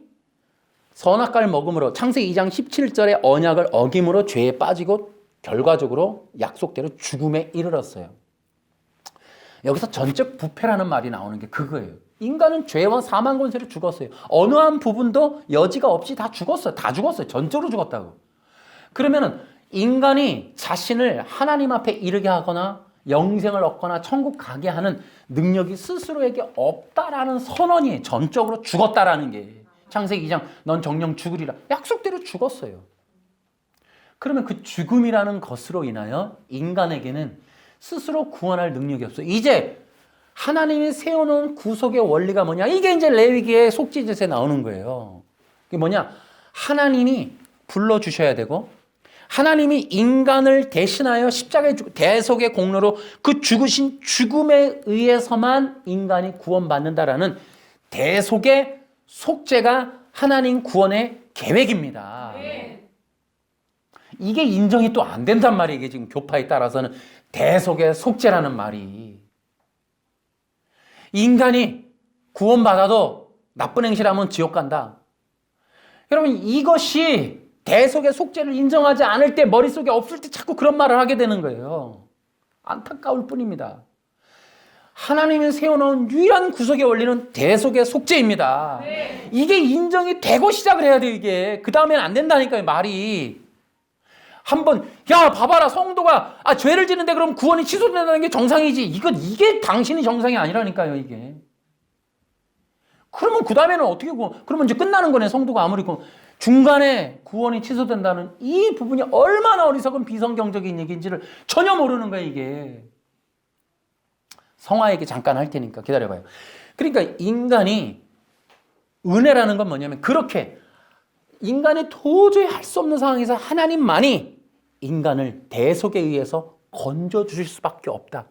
선악과를 먹음으로 창세기 2장 17절의 언약을 어김으로 죄에 빠지고 결과적으로 약속대로 죽음에 이르렀어요. 여기서 전적 부패라는 말이 나오는 게 그거예요. 인간은 죄와 사망 권세로 죽었어요. 어느 한 부분도 여지가 없이 다 죽었어요. 다 죽었어요. 전적으로 죽었다고. 그러면은 인간이 자신을 하나님 앞에 이르게 하거나 영생을 얻거나 천국 가게 하는 능력이 스스로에게 없다라는 선언이 전적으로 죽었다라는 게 창세기 2장 넌 정령 죽으리라. 약속대로 죽었어요. 그러면 그 죽음이라는 것으로 인하여 인간에게는 스스로 구원할 능력이 없어요. 이제 하나님이 세워놓은 구속의 원리가 뭐냐? 이게 이제 레위기의 속죄제에 나오는 거예요. 이게 뭐냐? 하나님이 불러주셔야 되고 하나님이 인간을 대신하여 십자가의 대속의 공로로 그 죽으신 죽음에 의해서만 인간이 구원받는다라는 대속의 속죄가 하나님 구원의 계획입니다. 이게 인정이 또 안 된단 말이에요. 이게 지금 교파에 따라서는 대속의 속죄라는 말이. 인간이 구원받아도 나쁜 행실하면 지옥 간다. 여러분 이것이 대속의 속죄를 인정하지 않을 때 머릿속에 없을 때 자꾸 그런 말을 하게 되는 거예요. 안타까울 뿐입니다. 하나님이 세워놓은 유일한 구속의 원리는 대속의 속죄입니다. 네. 이게 인정이 되고 시작을 해야 돼요. 이게 그 다음에는 안 된다니까요. 말이 한번 야 봐봐라 성도가 죄를 지는데 그럼 구원이 취소된다는 게 정상이지. 이게 당신이 정상이 아니라니까요. 이게 그러면 그 다음에는 어떻게 그러면 이제 끝나는 거네. 성도가 아무리 중간에 구원이 취소된다는 이 부분이 얼마나 어리석은 비성경적인 얘기인지를 전혀 모르는 거예요. 이게 성화 얘기 잠깐 할 테니까 기다려봐요. 그러니까 인간이 은혜라는 건 뭐냐면 그렇게 인간이 도저히 할 수 없는 상황에서 하나님만이 인간을 대속에 의해서 건져주실 수밖에 없다.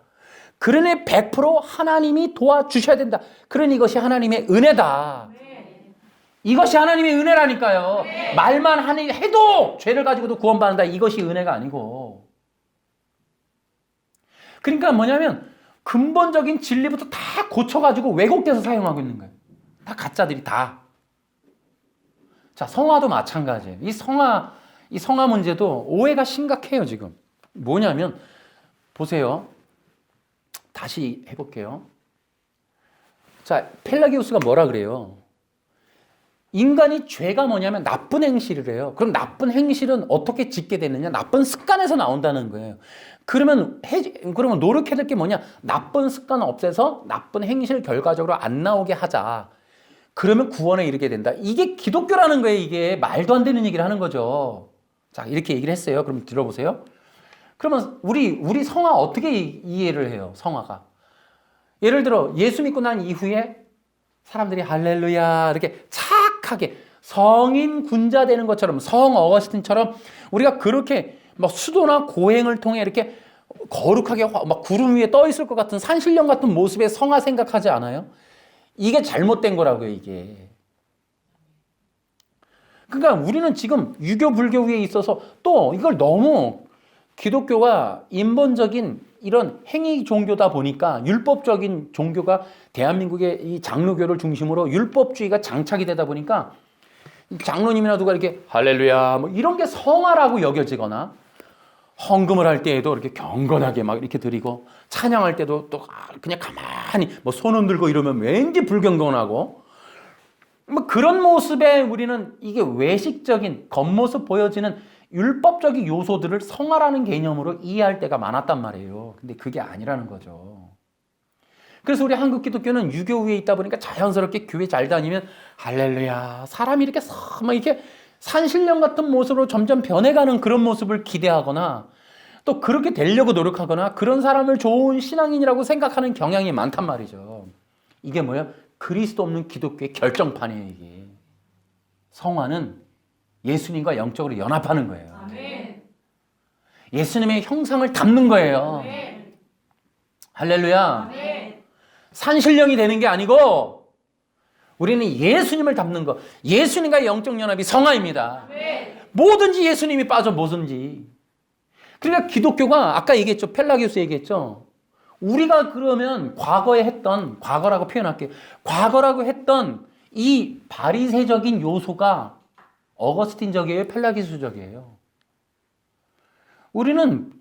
그러니 100% 하나님이 도와주셔야 된다. 그러니 이것이 하나님의 은혜다. 이것이 하나님의 은혜라니까요. 말만 해도 죄를 가지고도 구원받는다. 이것이 은혜가 아니고. 그러니까 뭐냐면 근본적인 진리부터 다 고쳐가지고 왜곡돼서 사용하고 있는 거예요. 다 가짜들이 다. 자, 성화도 마찬가지예요. 이 성화 문제도 오해가 심각해요, 지금. 뭐냐면, 보세요. 다시 해볼게요. 자, 펠라기우스가 뭐라 그래요? 인간이 죄가 뭐냐면 나쁜 행실을 해요. 그럼 나쁜 행실은 어떻게 짓게 되느냐? 나쁜 습관에서 나온다는 거예요. 그러면 노력해야 될 게 뭐냐? 나쁜 습관 없애서 나쁜 행실 결과적으로 안 나오게 하자. 그러면 구원에 이르게 된다. 이게 기독교라는 거예요. 이게 말도 안 되는 얘기를 하는 거죠. 자, 이렇게 얘기를 했어요. 그럼 들어보세요. 그러면 우리 성화 어떻게 이해를 해요? 성화가. 예를 들어 예수 믿고 난 이후에 사람들이 할렐루야 이렇게 착하게 성인 군자 되는 것처럼 성 어거스틴처럼 우리가 그렇게 막 수도나 고행을 통해 이렇게 거룩하게 막 구름 위에 떠 있을 것 같은 산신령 같은 모습의 성화 생각하지 않아요? 이게 잘못된 거라고요, 이게. 그러니까 우리는 지금 유교 불교에 있어서 또 이걸 너무 기독교가 인본적인 이런 행위 종교다 보니까 율법적인 종교가 대한민국의 이 장로교를 중심으로 율법주의가 장착이 되다 보니까 장로님이나 누가 이렇게 할렐루야 뭐 이런 게 성화라고 여겨지거나 헌금을 할 때에도 이렇게 경건하게 막 이렇게 드리고 찬양할 때도 또 그냥 가만히 뭐 손 흔들고 이러면 왠지 불경건하고 뭐 그런 모습에 우리는 이게 외식적인 겉모습 보여지는 율법적인 요소들을 성화라는 개념으로 이해할 때가 많았단 말이에요. 근데 그게 아니라는 거죠. 그래서 우리 한국 기독교는 유교 위에 있다 보니까 자연스럽게 교회 잘 다니면 할렐루야 사람이 이렇게 막 이렇게 산신령 같은 모습으로 점점 변해가는 그런 모습을 기대하거나 또 그렇게 되려고 노력하거나 그런 사람을 좋은 신앙인이라고 생각하는 경향이 많단 말이죠. 이게 뭐예요? 그리스도 없는 기독교의 결정판이에요. 이게 성화는 예수님과 영적으로 연합하는 거예요. 아멘. 예수님의 형상을 담는 거예요. 아멘. 할렐루야. 아멘. 산신령이 되는 게 아니고 우리는 예수님을 담는 거. 예수님과의 영적 연합이 성화입니다. 아멘. 뭐든지 예수님이 빠져 뭐든지. 그러니까 기독교가 아까 얘기했죠. 펠라기우스 얘기했죠. 우리가 그러면 과거에 했던 과거라고 표현할게요. 과거라고 했던 이 바리새적인 요소가 어거스틴적이에요? 펠라기우스적이에요? 우리는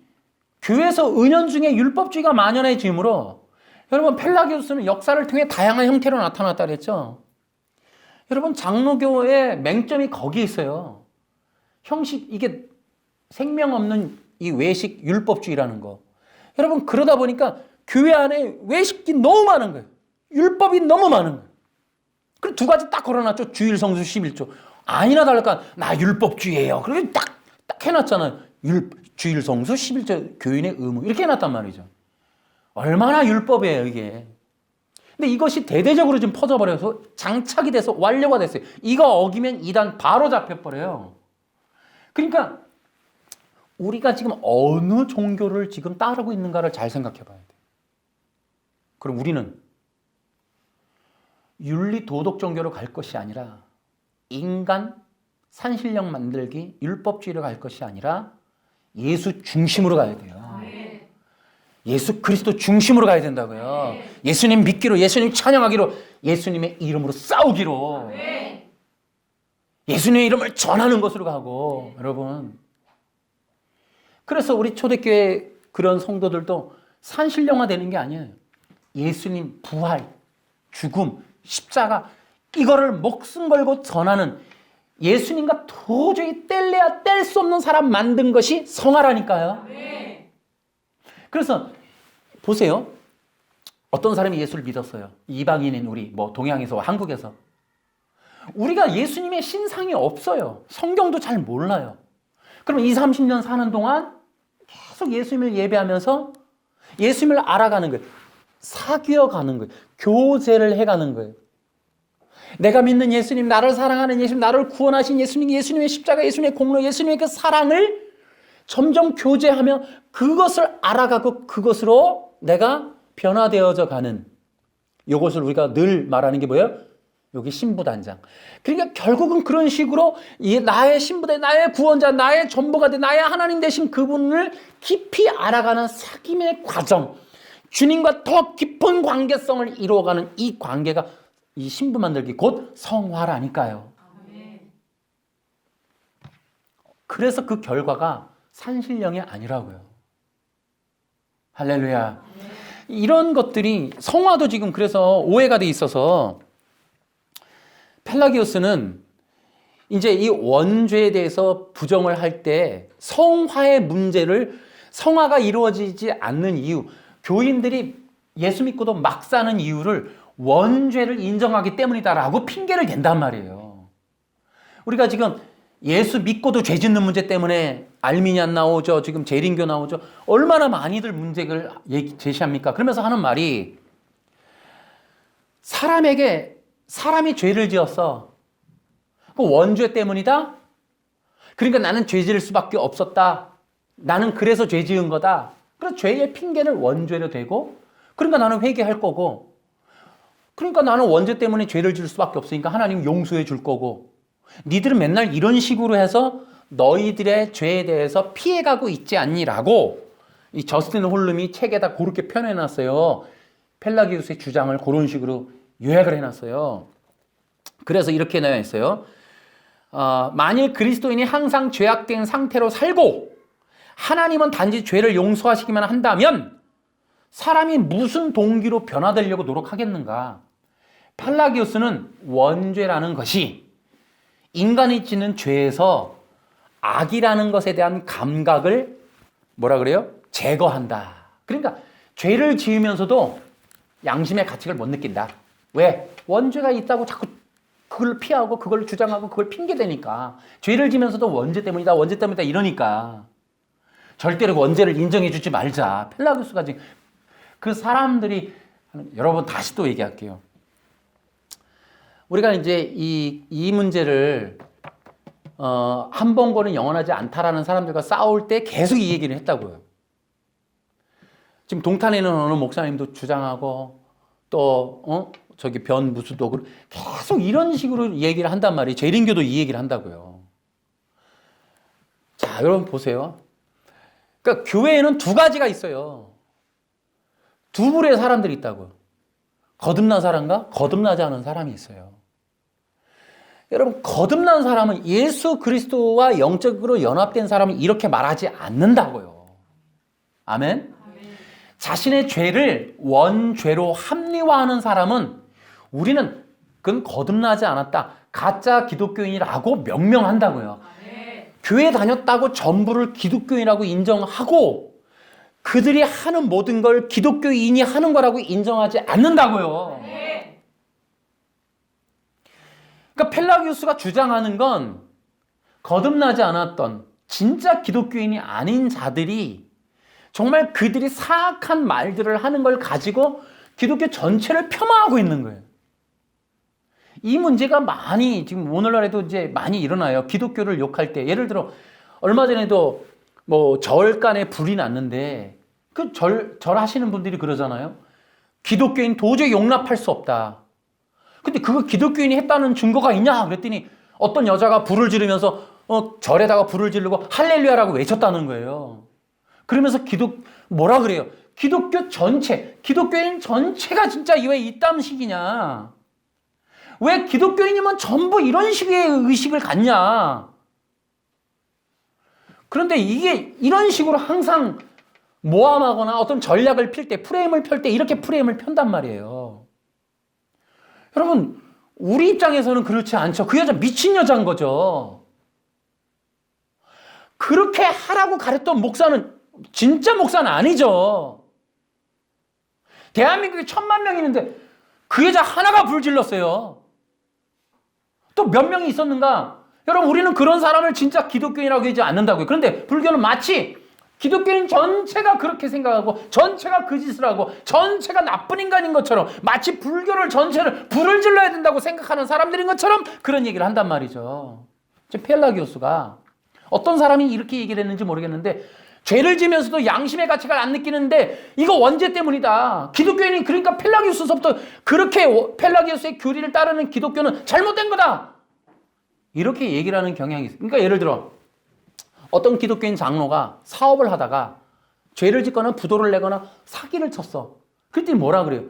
교회에서 은연중에 율법주의가 만연해지므로 여러분 펠라기우스는 역사를 통해 다양한 형태로 나타났다 그랬죠? 여러분 장로교의 맹점이 거기에 있어요. 형식 이게 생명 없는 이 외식 율법주의라는 거. 여러분 그러다 보니까 교회 안에 외식이 너무 많은 거예요. 율법이 너무 많은 거예요. 그리고 두 가지 딱 걸어놨죠. 주일 성수 11조. 아니나 다를까 나 율법주의예요. 그렇게 딱 해놨잖아요. 주일 성수 11조 교인의 의무 이렇게 해놨단 말이죠. 얼마나 율법이에요 이게. 근데 이것이 대대적으로 좀 퍼져버려서 장착이 돼서 완료가 됐어요. 이거 어기면 이단 바로 잡혀버려요. 그러니까 우리가 지금 어느 종교를 지금 따르고 있는가를 잘 생각해 봐야 돼요. 그럼 우리는 윤리 도덕 종교로 갈 것이 아니라 인간 산신령 만들기 율법주의로 갈 것이 아니라 예수 중심으로 가야 돼요. 예수 그리스도 중심으로 가야 된다고요. 예수님 믿기로, 예수님 찬양하기로, 예수님의 이름으로 싸우기로, 예수님의 이름을 전하는 것으로 가고, 여러분. 그래서 우리 초대교회 그런 성도들도 산신령화 되는 게 아니에요. 예수님 부활, 죽음, 십자가 이거를 목숨 걸고 전하는 예수님과 도저히 뗄래야 뗄 수 없는 사람 만든 것이 성화라니까요. 그래서 보세요. 어떤 사람이 예수를 믿었어요. 이방인인 우리 뭐 동양에서 한국에서. 우리가 예수님의 신상이 없어요. 성경도 잘 몰라요. 그럼 20, 30년 사는 동안 계속 예수님을 예배하면서 예수님을 알아가는 거예요. 사귀어 가는 거예요. 교제를 해가는 거예요. 내가 믿는 예수님, 나를 사랑하는 예수님, 나를 구원하신 예수님, 예수님의 십자가, 예수님의 공로, 예수님의 그 사랑을 점점 교제하며 그것을 알아가고 그것으로 내가 변화되어져 가는, 이것을 우리가 늘 말하는 게 뭐예요? 여기 신부단장. 그러니까 결국은 그런 식으로 나의 신부대, 나의 구원자, 나의 전부가 돼, 나의 하나님 되신 그분을 깊이 알아가는 사귐의 과정, 주님과 더 깊은 관계성을 이루어가는 이 관계가 이 신부 만들기, 곧 성화라니까요. 그래서 그 결과가 산신령이 아니라고요. 할렐루야. 이런 것들이, 성화도 지금 그래서 오해가 돼 있어서 펠라기오스는 이제 이 원죄에 대해서 부정을 할 때 성화의 문제를, 성화가 이루어지지 않는 이유, 교인들이 예수 믿고도 막 사는 이유를 원죄를 인정하기 때문이다라고 핑계를 댄단 말이에요. 우리가 지금 예수 믿고도 죄 짓는 문제 때문에 알미니안 나오죠. 지금 재림교 나오죠. 얼마나 많이들 문제를 제시합니까? 그러면서 하는 말이, 사람이 죄를 지었어. 그 원죄 때문이다? 그러니까 나는 죄 지을 수밖에 없었다. 나는 그래서 죄 지은 거다. 그래서 죄의 핑계를 원죄로 대고, 그러니까 나는 회개할 거고, 그러니까 나는 원죄 때문에 죄를 지을 수밖에 없으니까 하나님 용서해 줄 거고, 니들은 맨날 이런 식으로 해서 너희들의 죄에 대해서 피해가고 있지 않니라고 이 저스틴 홀름이 책에다 그렇게 표현해놨어요. 펠라기우스의 주장을 그런 식으로 요약을 해놨어요. 그래서 이렇게 나와 있어요. 만일 그리스도인이 항상 죄악된 상태로 살고 하나님은 단지 죄를 용서하시기만 한다면 사람이 무슨 동기로 변화되려고 노력하겠는가? 펠라기우스는 원죄라는 것이 인간이 짓는 죄에서 악이라는 것에 대한 감각을 뭐라 그래요? 제거한다. 그러니까 죄를 지으면서도 양심의 가책을 못 느낀다. 왜? 원죄가 있다고 자꾸 그걸 피하고 그걸 주장하고 그걸 핑계대니까. 죄를 지면서도 원죄 때문이다, 원죄 때문이다 이러니까. 절대로 원죄를 인정해 주지 말자. 펠라기우스가 지금 그 사람들이, 여러분 다시 또 얘기할게요. 우리가 이제 이 문제를 한 번거는 영원하지 않다라는 사람들과 싸울 때 계속 이 얘기를 했다고요. 지금 동탄에는 어느 목사님도 주장하고 또 저기 변무수도 계속 이런 식으로 얘기를 한단 말이에요. 재림교도 이 얘기를 한다고요. 자, 여러분 보세요. 그러니까 교회에는 두 가지가 있어요. 두 부류의 사람들이 있다고요. 거듭난 사람과 거듭나지 않은 사람이 있어요. 여러분, 거듭난 사람은, 예수 그리스도와 영적으로 연합된 사람은 이렇게 말하지 않는다고요. 아멘? 자신의 죄를 원죄로 합리화하는 사람은 우리는 그건 거듭나지 않았다, 가짜 기독교인이라고 명명한다고요. 교회 다녔다고 전부를 기독교인이라고 인정하고 그들이 하는 모든 걸 기독교인이 하는 거라고 인정하지 않는다고요. 그러니까 펠라기우스가 주장하는 건 거듭나지 않았던 진짜 기독교인이 아닌 자들이 정말 그들이 사악한 말들을 하는 걸 가지고 기독교 전체를 폄하하고 있는 거예요. 이 문제가 많이 지금 오늘날에도 이제 많이 일어나요. 기독교를 욕할 때, 예를 들어 얼마 전에도 뭐 절간에 불이 났는데 그 절하시는 분들이 그러잖아요. 기독교인 도저히 용납할 수 없다. 근데 그거 기독교인이 했다는 증거가 있냐? 그랬더니 어떤 여자가 불을 지르면서 절에다가 불을 지르고 할렐루야라고 외쳤다는 거예요. 그러면서 뭐라 그래요? 기독교 전체, 기독교인 전체가 진짜 왜 이딴식이냐? 왜 기독교인이면 전부 이런 식의 의식을 갖냐? 그런데 이게 이런 식으로 항상 모함하거나 어떤 전략을 필 때, 프레임을 펼 때 이렇게 프레임을 편단 말이에요. 여러분, 우리 입장에서는 그렇지 않죠. 그 여자 미친 여자인 거죠. 그렇게 하라고 가르쳤던 목사는 진짜 목사는 아니죠. 대한민국에 1000만 명이 있는데 그 여자 하나가 불질렀어요. 또 몇 명이 있었는가? 여러분, 우리는 그런 사람을 진짜 기독교인이라고 하지 않는다고요. 그런데 불교는 마치 기독교인 전체가 그렇게 생각하고 전체가 그 짓을 하고 전체가 나쁜 인간인 것처럼 마치 불교를 전체를 불을 질러야 된다고 생각하는 사람들인 것처럼 그런 얘기를 한단 말이죠. 지금 펠라기오스가 어떤 사람이 이렇게 얘기를 했는지 모르겠는데 죄를 지면서도 양심의 가치를 안 느끼는데 이거 원죄 때문이다. 기독교인이 그러니까 펠라기오스서부터 그렇게 펠라기오스의 교리를 따르는 기독교는 잘못된 거다. 이렇게 얘기를 하는 경향이 있어요. 그러니까 예를 들어 어떤 기독교인 장로가 사업을 하다가 죄를 짓거나 부도를 내거나 사기를 쳤어. 그랬더니 뭐라 그래요?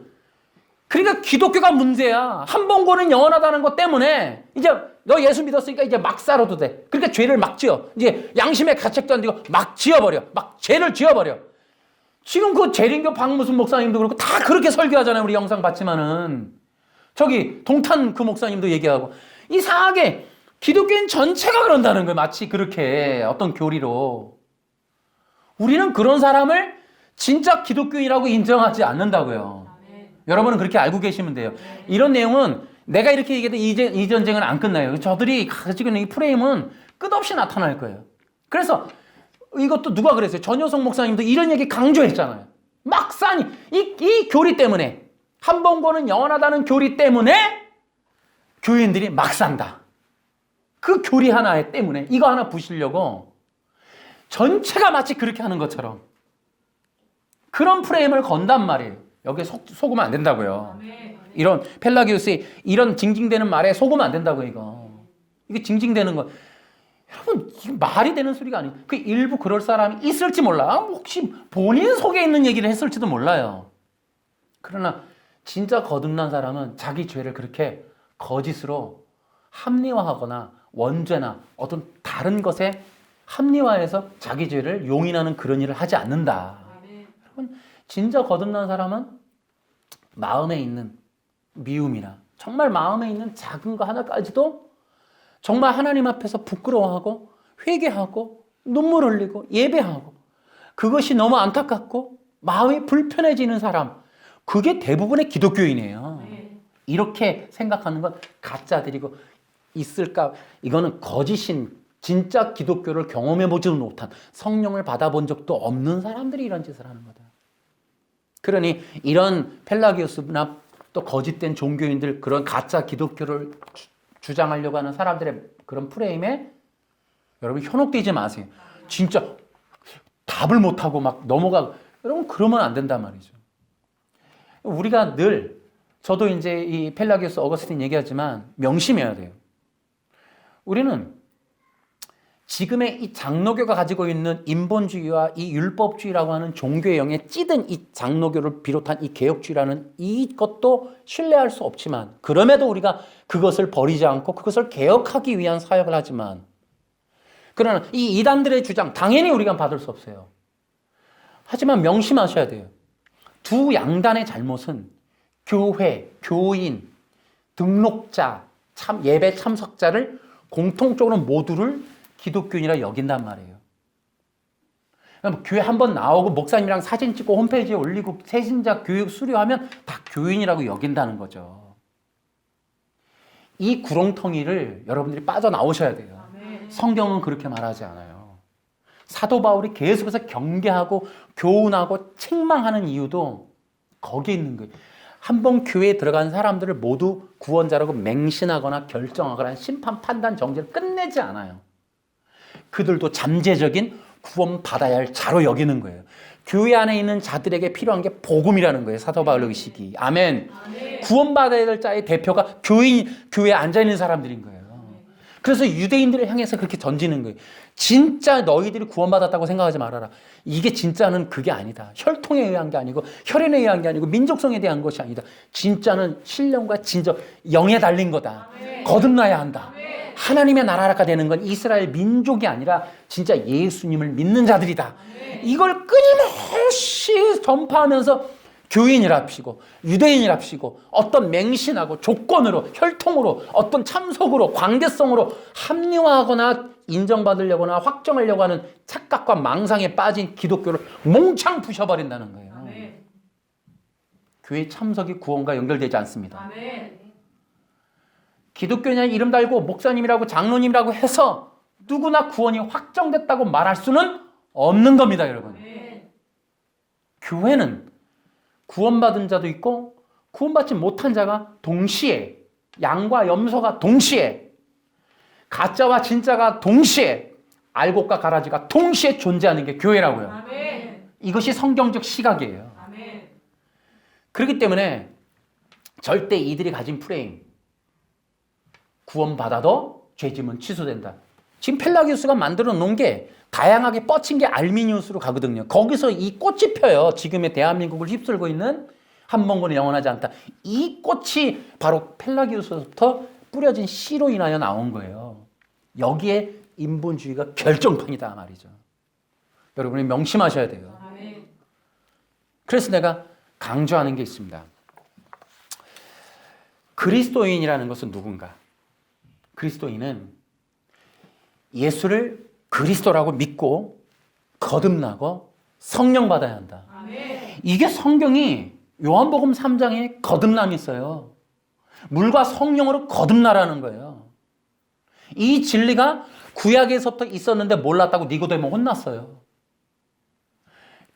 그러니까 기독교가 문제야. 한 번 구원은 영원하다는 것 때문에 이제 너 예수 믿었으니까 이제 막 살아도 돼. 그러니까 죄를 막 지어. 이제 양심의 가책도 안 되고 막 지어버려. 막 죄를 지어버려. 지금 그 재림교 박무순 목사님도 그렇고 다 그렇게 설교하잖아요. 우리 영상 봤지만은. 저기 동탄 그 목사님도 얘기하고. 이상하게 기독교인 전체가 그런다는 거예요. 마치 그렇게 어떤 교리로. 우리는 그런 사람을 진짜 기독교인이라고 인정하지 않는다고요. 여러분은 그렇게 알고 계시면 돼요. 이런 내용은 내가 이렇게 얘기해도 이 전쟁은 안 끝나요. 저들이 가지고 있는 이 프레임은 끝없이 나타날 거예요. 그래서 이것도 누가 그랬어요? 전효성 목사님도 이런 얘기 강조했잖아요. 막상 이 교리 때문에 한 번 구원은 영원하다는 교리 때문에 교인들이 막 산다. 그 교리 하나 때문에 이거 하나 부시려고 전체가 마치 그렇게 하는 것처럼 그런 프레임을 건단 말이에요. 여기에 속으면 안 된다고요. 이런 펠라기오스의 이런 징징대는 말에 속으면 안 된다고요. 이거 징징대는 거 여러분 이거 말이 되는 소리가 아니에요. 그 일부 그럴 사람이 있을지 몰라. 혹시 본인 속에 있는 얘기를 했을지도 몰라요. 그러나 진짜 거듭난 사람은 자기 죄를 그렇게 거짓으로 합리화하거나 원죄나 어떤 다른 것에 합리화해서 자기 죄를 용인하는 그런 일을 하지 않는다. 여러분 진짜 거듭난 사람은 마음에 있는 미움이나 정말 마음에 있는 작은 거 하나까지도 정말 하나님 앞에서 부끄러워하고 회개하고 눈물 흘리고 예배하고 그것이 너무 안타깝고 마음이 불편해지는 사람 그게 대부분의 기독교인이에요. 이렇게 생각하는 건 가짜들이고 있을까? 이거는 거짓인 진짜 기독교를 경험해보지도 못한 성령을 받아본 적도 없는 사람들이 이런 짓을 하는 거다. 그러니 이런 펠라기오스나 또 거짓된 종교인들 그런 가짜 기독교를 주장하려고 하는 사람들의 그런 프레임에 여러분 현혹되지 마세요. 진짜 답을 못하고 막 넘어가고 여러분 그러면 안 된단 말이죠. 우리가 늘 저도 이제 이 펠라기오스 어거스틴 얘기하지만 명심해야 돼요. 우리는 지금의 이 장로교가 가지고 있는 인본주의와 이 율법주의라고 하는 종교의 영에 찌든 이 장로교를 비롯한 이 개혁주의라는 이것도 신뢰할 수 없지만 그럼에도 우리가 그것을 버리지 않고 그것을 개혁하기 위한 사역을 하지만 그러나 이 이단들의 주장 당연히 우리가 받을 수 없어요. 하지만 명심하셔야 돼요. 두 양단의 잘못은 교회, 교인, 등록자, 예배 참석자를 공통적으로 모두를 기독교인이라 여긴단 말이에요. 그럼 교회 한번 나오고 목사님이랑 사진 찍고 홈페이지에 올리고 새신자 교육 수료하면 다 교인이라고 여긴다는 거죠. 이 구렁텅이를 여러분들이 빠져나오셔야 돼요. 성경은 그렇게 말하지 않아요. 사도 바울이 계속해서 경계하고 교훈하고 책망하는 이유도 거기에 있는 거예요. 한번 교회에 들어간 사람들을 모두 구원자라고 맹신하거나 결정하거나 심판, 판단, 정죄를 끝내지 않아요. 그들도 잠재적인 구원받아야 할 자로 여기는 거예요. 교회 안에 있는 자들에게 필요한 게 복음이라는 거예요. 사도 바울의 시기. 아멘. 구원받아야 될 자의 대표가 교회에 앉아있는 사람들인 거예요. 그래서 유대인들을 향해서 그렇게 던지는 거예요. 진짜 너희들이 구원받았다고 생각하지 말아라. 이게 진짜는 그게 아니다. 혈통에 의한 게 아니고 혈연에 의한 게 아니고 민족성에 대한 것이 아니다. 진짜는 신령과 진정, 영에 달린 거다. 거듭나야 한다. 하나님의 나라가 되는 건 이스라엘 민족이 아니라 진짜 예수님을 믿는 자들이다. 이걸 끊임없이 전파하면서 교인이랍시고 유대인이랍시고 어떤 맹신하고 조건으로 혈통으로 어떤 참석으로 관계성으로 합리화하거나 인정받으려거나 확정하려고 하는 착각과 망상에 빠진 기독교를 몽창 부셔버린다는 거예요. 아멘. 교회 참석이 구원과 연결되지 않습니다. 아멘. 기독교인의 이름 달고 목사님이라고 장로님이라고 해서 누구나 구원이 확정됐다고 말할 수는 없는 겁니다, 여러분. 교회는 구원받은 자도 있고 구원받지 못한 자가 동시에, 양과 염소가 동시에, 가짜와 진짜가 동시에, 알곡과 가라지가 동시에 존재하는 게 교회라고요. 아멘. 이것이 성경적 시각이에요. 아멘. 그렇기 때문에 절대 이들이 가진 프레임, 구원받아도 죄짐은 취소된다. 지금 펠라기우스가 만들어 놓은 게 다양하게 뻗친 게 알미니우스로 가거든요. 거기서 이 꽃이 펴요. 지금의 대한민국을 휩쓸고 있는 한 번군은 영원하지 않다. 이 꽃이 바로 펠라기우스부터 뿌려진 씨로 인하여 나온 거예요. 여기에 인본주의가 결정판이다 말이죠. 여러분이 명심하셔야 돼요. 아멘. 그래서 내가 강조하는 게 있습니다. 그리스도인이라는 것은 누군가? 그리스도인은 예수를 그리스도라고 믿고 거듭나고 성령 받아야 한다. 아멘. 이게 성경이 요한복음 3장에 거듭남이 있어요. 물과 성령으로 거듭나라는 거예요. 이 진리가 구약에서부터 있었는데 몰랐다고 니고데모 혼났어요.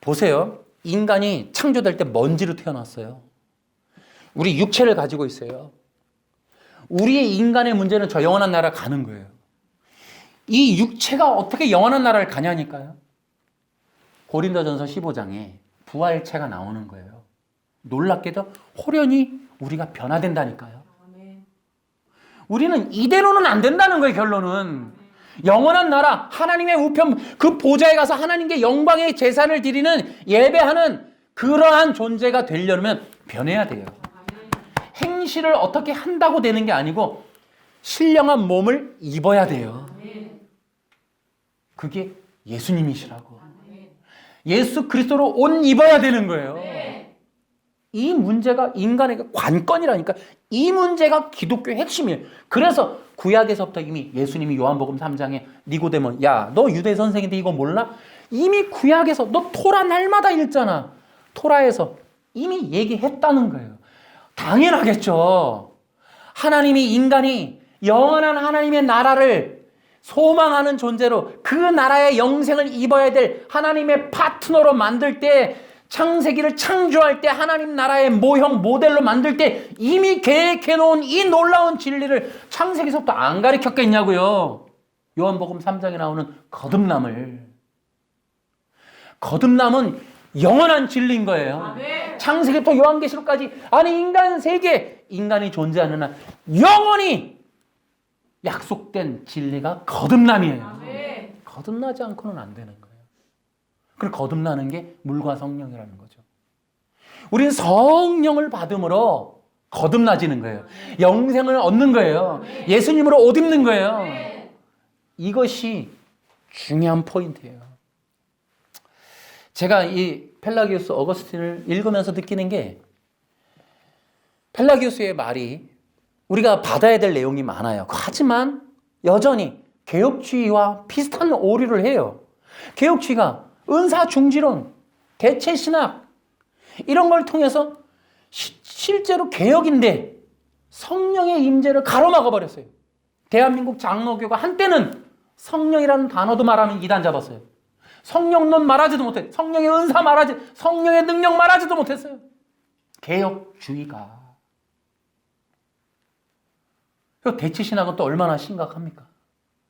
보세요. 인간이 창조될 때 먼지로 태어났어요. 우리 육체를 가지고 있어요. 우리의 인간의 문제는 저 영원한 나라 가는 거예요. 이 육체가 어떻게 영원한 나라를 가냐니까요. 고린도전서 15장에 부활체가 나오는 거예요. 놀랍게도 호련히 우리가 변화된다니까요. 아멘. 우리는 이대로는 안 된다는 거예요. 결론은 영원한 나라, 하나님의 우편 그 보좌에 가서 하나님께 영광의 제사를 드리는 예배하는 그러한 존재가 되려면 변해야 돼요. 행실을 어떻게 한다고 되는 게 아니고 신령한 몸을 입어야 돼요. 그게 예수님이시라고. 예수 그리스도로 옷 입어야 되는 거예요. 이 문제가 인간의 관건이라니까. 이 문제가 기독교의 핵심이에요. 그래서 구약에서부터 이미 예수님이 요한복음 3장에 니고데몬, 야, 너 유대 선생인데 이거 몰라? 이미 구약에서 너 토라 날마다 읽잖아. 토라에서 이미 얘기했다는 거예요. 당연하겠죠. 하나님이 인간이 영원한 하나님의 나라를 소망하는 존재로 그 나라의 영생을 입어야 될 하나님의 파트너로 만들 때, 창세기를 창조할 때, 하나님 나라의 모형 모델로 만들 때 이미 계획해 놓은 이 놀라운 진리를 창세기서부터 안 가르쳤겠냐고요. 요한복음 3장에 나오는 거듭남을. 거듭남은 영원한 진리인 거예요. 아멘. 창세기부터 요한계시록까지, 아니 인간 세계, 인간이 존재하는 한 영원히 약속된 진리가 거듭남이에요. 아멘. 거듭나지 않고는 안 되는 거예요. 그리고 거듭나는 게 물과 성령이라는 거죠. 우리는 성령을 받음으로 거듭나지는 거예요. 영생을 얻는 거예요. 예수님으로 옷 입는 거예요. 이것이 중요한 포인트예요. 제가 이 펠라기우스 어거스틴을 읽으면서 느끼는 게, 펠라기우스의 말이 우리가 받아야 될 내용이 많아요. 하지만 여전히 개혁주의와 비슷한 오류를 해요. 개혁주의가 은사중지론, 대체신학 이런 걸 통해서 실제로 개혁인데 성령의 임재를 가로막아 버렸어요. 대한민국 장로교가 한때는 성령이라는 단어도 말하면 이단 잡았어요. 성령론 말하지도 못해. 성령의 은사 말하지, 성령의 능력 말하지도 못했어요. 개혁주의가. 대치신학은 또 얼마나 심각합니까?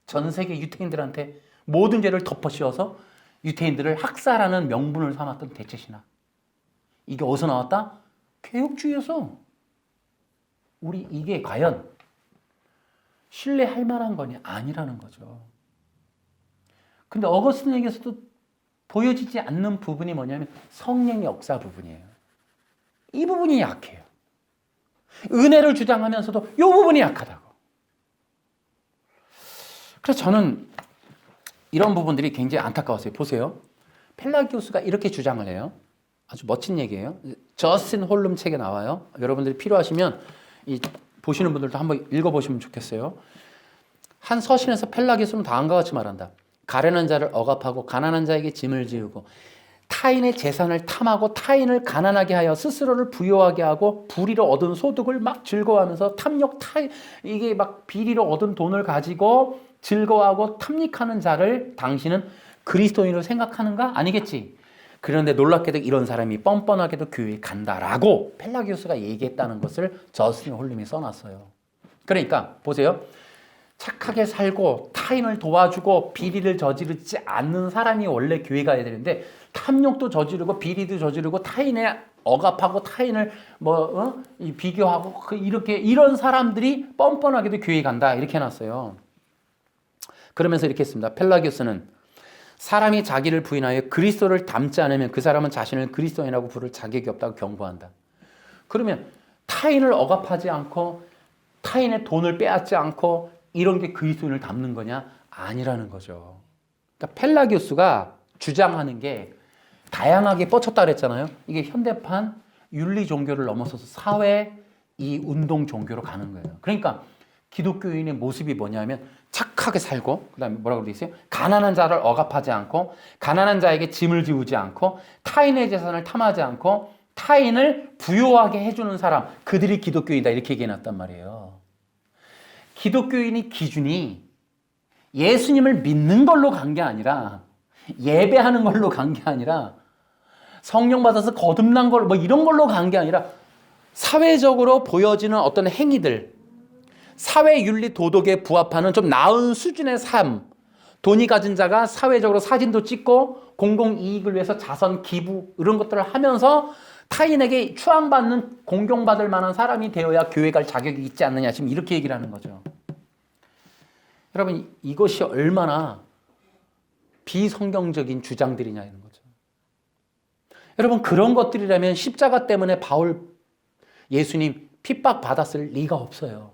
전 세계 유태인들한테 모든 죄를 덮어씌워서 유태인들을 학살하는 명분을 삼았던 대체신학. 이게 어디서 나왔다? 개혁주의에서. 우리 이게 과연 신뢰할 만한 거냐? 아니라는 거죠. 근데 어거스틴에게서도 보여지지 않는 부분이 뭐냐면 성령의 역사 부분이에요. 이 부분이 약해요. 은혜를 주장하면서도 이 부분이 약하다고. 그래서 저는 이런 부분들이 굉장히 안타까웠어요. 보세요. 펠라기우스가 이렇게 주장을 해요. 아주 멋진 얘기예요. 저스틴 홀룸 책에 나와요. 여러분들이 필요하시면 보시는 분들도 한번 읽어보시면 좋겠어요. 한 서신에서 펠라기우스는 다음과 같이 말한다. 가련한 자를 억압하고 가난한 자에게 짐을 지우고 타인의 재산을 탐하고 타인을 가난하게 하여 스스로를 부유하게 하고 불의로 얻은 소득을 막 즐거워하면서 이게 막 비리로 얻은 돈을 가지고 즐거워하고 탐닉하는 자를 당신은 그리스도인으로 생각하는가? 아니겠지. 그런데 놀랍게도 이런 사람이 뻔뻔하게도 교회에 간다라고 펠라기우스가 얘기했다는 것을 저스틴 홀림이 써놨어요. 그러니까 보세요. 착하게 살고 타인을 도와주고 비리를 저지르지 않는 사람이 원래 교회 가야 되는데 탐욕도 저지르고 비리도 저지르고 타인에 억압하고 타인을 비교하고 이렇게 이런 사람들이 뻔뻔하게도 교회 간다 이렇게 해놨어요. 그러면서 이렇게 했습니다. 펠라기우스는 사람이 자기를 부인하여 그리스도를 닮지 않으면 그 사람은 자신을 그리스도인이라고 부를 자격이 없다고 경고한다. 그러면 타인을 억압하지 않고 타인의 돈을 빼앗지 않고 이런 게 그리스도인을 닮는 거냐? 아니라는 거죠. 그러니까 펠라기우스가 주장하는 게 다양하게 뻗쳤다 그랬잖아요. 이게 현대판 윤리 종교를 넘어서서 사회 이 운동 종교로 가는 거예요. 그러니까 기독교인의 모습이 뭐냐면 착하게 살고 그다음에 뭐라고 돼 있어요? 가난한 자를 억압하지 않고 가난한 자에게 짐을 지우지 않고 타인의 재산을 탐하지 않고 타인을 부유하게 해주는 사람 그들이 기독교인이다 이렇게 얘기해놨단 말이에요. 기독교인의 기준이 예수님을 믿는 걸로 간 게 아니라 예배하는 걸로 간 게 아니라 성령 받아서 거듭난 걸 이런 걸로 간 게 아니라 사회적으로 보여지는 어떤 행위들 사회 윤리 도덕에 부합하는 좀 나은 수준의 삶 돈이 가진 자가 사회적으로 사진도 찍고 공공이익을 위해서 자선 기부 이런 것들을 하면서 타인에게 추앙받는 공경받을 만한 사람이 되어야 교회 갈 자격이 있지 않느냐 지금 이렇게 얘기를 하는 거죠. 여러분 이것이 얼마나 비성경적인 주장들이냐는 거죠. 여러분 그런 것들이라면 십자가 때문에 예수님 핍박받았을 리가 없어요.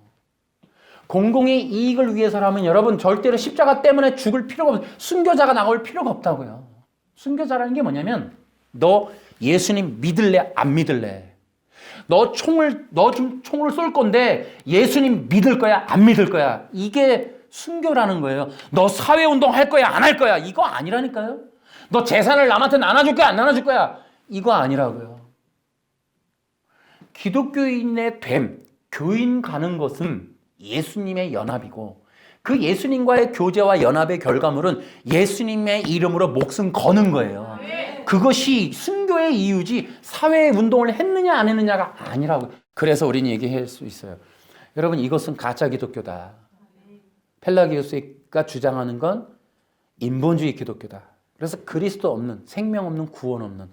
공공의 이익을 위해서라면 여러분 절대로 십자가 때문에 죽을 필요가 없어요. 순교자가 나올 필요가 없다고요. 순교자라는 게 뭐냐면 너 예수님 믿을래 안 믿을래? 너 지금 총을 쏠 건데 예수님 믿을 거야 안 믿을 거야? 이게 순교라는 거예요. 너 사회운동 할 거야 안 할 거야? 이거 아니라니까요. 너 재산을 남한테 나눠줄 거야 안 나눠줄 거야? 이거 아니라고요. 기독교인의 교인 가는 것은 예수님의 연합이고 그 예수님과의 교제와 연합의 결과물은 예수님의 이름으로 목숨 거는 거예요. 그것이 순교의 이유지 사회운동을 했느냐 안 했느냐가 아니라고요. 그래서 우리는 얘기할 수 있어요. 여러분 이것은 가짜 기독교다. 펠라기우스가 주장하는 건 인본주의 기독교다. 그래서 그리스도 없는 생명 없는 구원 없는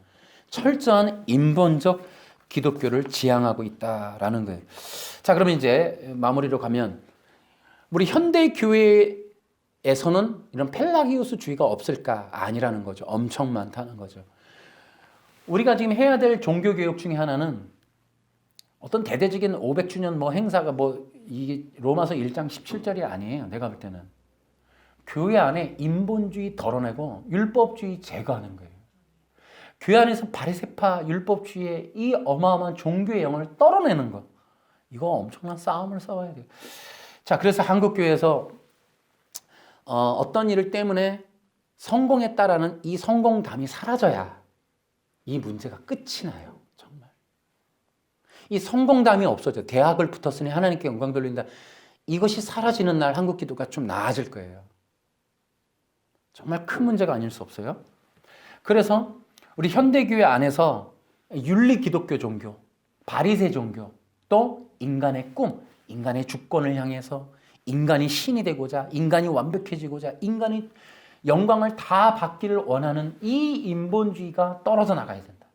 철저한 인본적 기독교를 지향하고 있다라는 거예요. 자, 그러면 이제 마무리로 가면 우리 현대 교회에서는 이런 펠라기우스주의가 없을까? 아니라는 거죠. 엄청 많다는 거죠. 우리가 지금 해야 될 종교 개혁 중에 하나는 어떤 대대적인 500주년 행사가 이게 로마서 1장 17절이 아니에요. 내가 볼 때는 교회 안에 인본주의 덜어내고 율법주의 제거하는 거예요. 교회 안에서 바리새파 율법주의의 이 어마어마한 종교의 영을 떨어내는 것. 이거 엄청난 싸움을 싸워야 돼요. 자, 그래서 한국교회에서 어떤 일 때문에 성공했다라는 이 성공담이 사라져야 이 문제가 끝이 나요. 정말. 이 성공담이 없어져. 대학을 붙었으니 하나님께 영광 돌린다. 이것이 사라지는 날 한국 기도가 좀 나아질 거예요. 정말 큰 문제가 아닐 수 없어요. 그래서 우리 현대교회 안에서 윤리 기독교 종교, 바리새 종교, 또 인간의 꿈, 인간의 주권을 향해서 인간이 신이 되고자, 인간이 완벽해지고자, 인간이 영광을 다 받기를 원하는 이 인본주의가 떨어져 나가야 된다.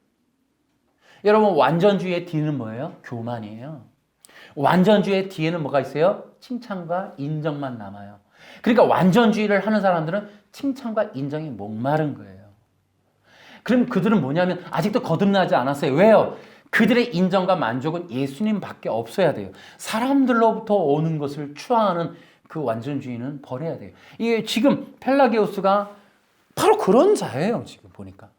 여러분 완전주의의 뒤는 뭐예요? 교만이에요. 완전주의의 뒤에는 뭐가 있어요? 칭찬과 인정만 남아요. 그러니까 완전주의를 하는 사람들은 칭찬과 인정에 목마른 거예요. 그럼 그들은 뭐냐면 아직도 거듭나지 않았어요. 왜요? 그들의 인정과 만족은 예수님밖에 없어야 돼요. 사람들로부터 오는 것을 추앙하는 그 완전주의는 버려야 돼요. 이게 지금 펠라기우스가 바로 그런 자예요. 지금 보니까.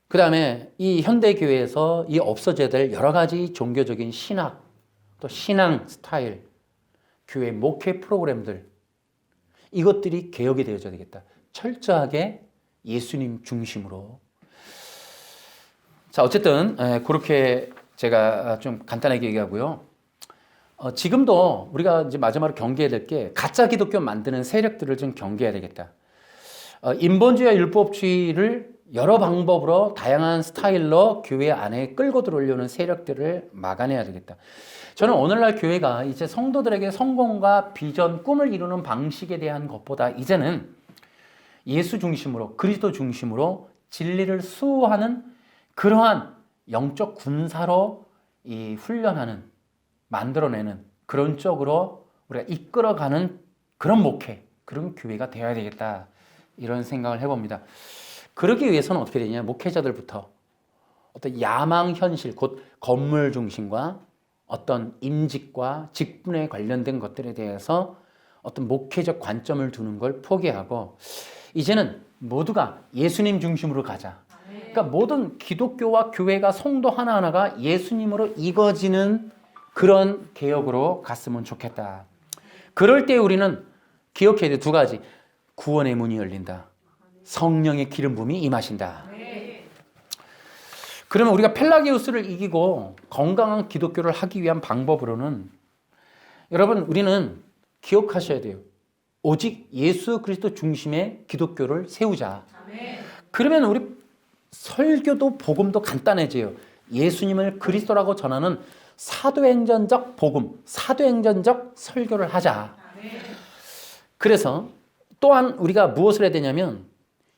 그 다음에 이 현대교회에서 이 없어져야 될 여러 가지 종교적인 신학, 또 신앙 스타일, 교회 목회 프로그램들 이것들이 개혁이 되어져야 되겠다. 철저하게 예수님 중심으로. 자, 어쨌든 그렇게 제가 좀 간단하게 얘기하고요. 지금도 우리가 이제 마지막으로 경계해야 될 게 가짜 기독교 만드는 세력들을 좀 경계해야 되겠다. 인본주의와 율법주의를 여러 방법으로 다양한 스타일로 교회 안에 끌고 들어오려는 세력들을 막아내야 되겠다. 저는 오늘날 교회가 이제 성도들에게 성공과 비전, 꿈을 이루는 방식에 대한 것보다 이제는 예수 중심으로, 그리스도 중심으로 진리를 수호하는 그러한 영적 군사로 이 훈련하는, 만들어내는 그런 쪽으로 우리가 이끌어가는 그런 목회, 그런 교회가 되어야 되겠다. 이런 생각을 해봅니다. 그러기 위해서는 어떻게 되냐? 목회자들부터 어떤 야망 현실, 곧 건물 중심과 어떤 임직과 직분에 관련된 것들에 대해서 어떤 목회적 관점을 두는 걸 포기하고 이제는 모두가 예수님 중심으로 가자. 그러니까 모든 기독교와 교회가 성도 하나하나가 예수님으로 이어지는 그런 개혁으로 갔으면 좋겠다. 그럴 때 우리는 기억해야 돼. 두 가지. 구원의 문이 열린다. 성령의 기름 부음이 임하신다. 그러면 우리가 펠라기우스를 이기고 건강한 기독교를 하기 위한 방법으로는 여러분 우리는 기억하셔야 돼요. 오직 예수 그리스도 중심의 기독교를 세우자. 그러면 우리 설교도 복음도 간단해져요. 예수님을 그리스도라고 전하는 사도행전적 복음, 사도행전적 설교를 하자. 그래서 또한 우리가 무엇을 해야 되냐면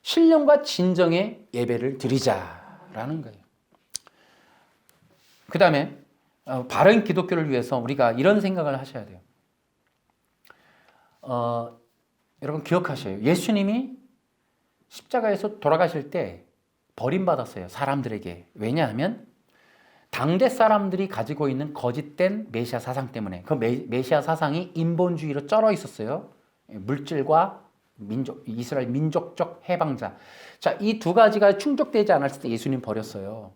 신령과 진정의 예배를 드리자라는 거예요. 그 다음에 바른 기독교를 위해서 우리가 이런 생각을 하셔야 돼요. 여러분 기억하셔요. 예수님이 십자가에서 돌아가실 때 버림받았어요. 사람들에게. 왜냐하면 당대 사람들이 가지고 있는 거짓된 메시아 사상 때문에 그 메시아 사상이 인본주의로 쩔어 있었어요. 물질과 민족, 이스라엘 민족적 해방자. 자, 이 두 가지가 충족되지 않았을 때 예수님 버렸어요.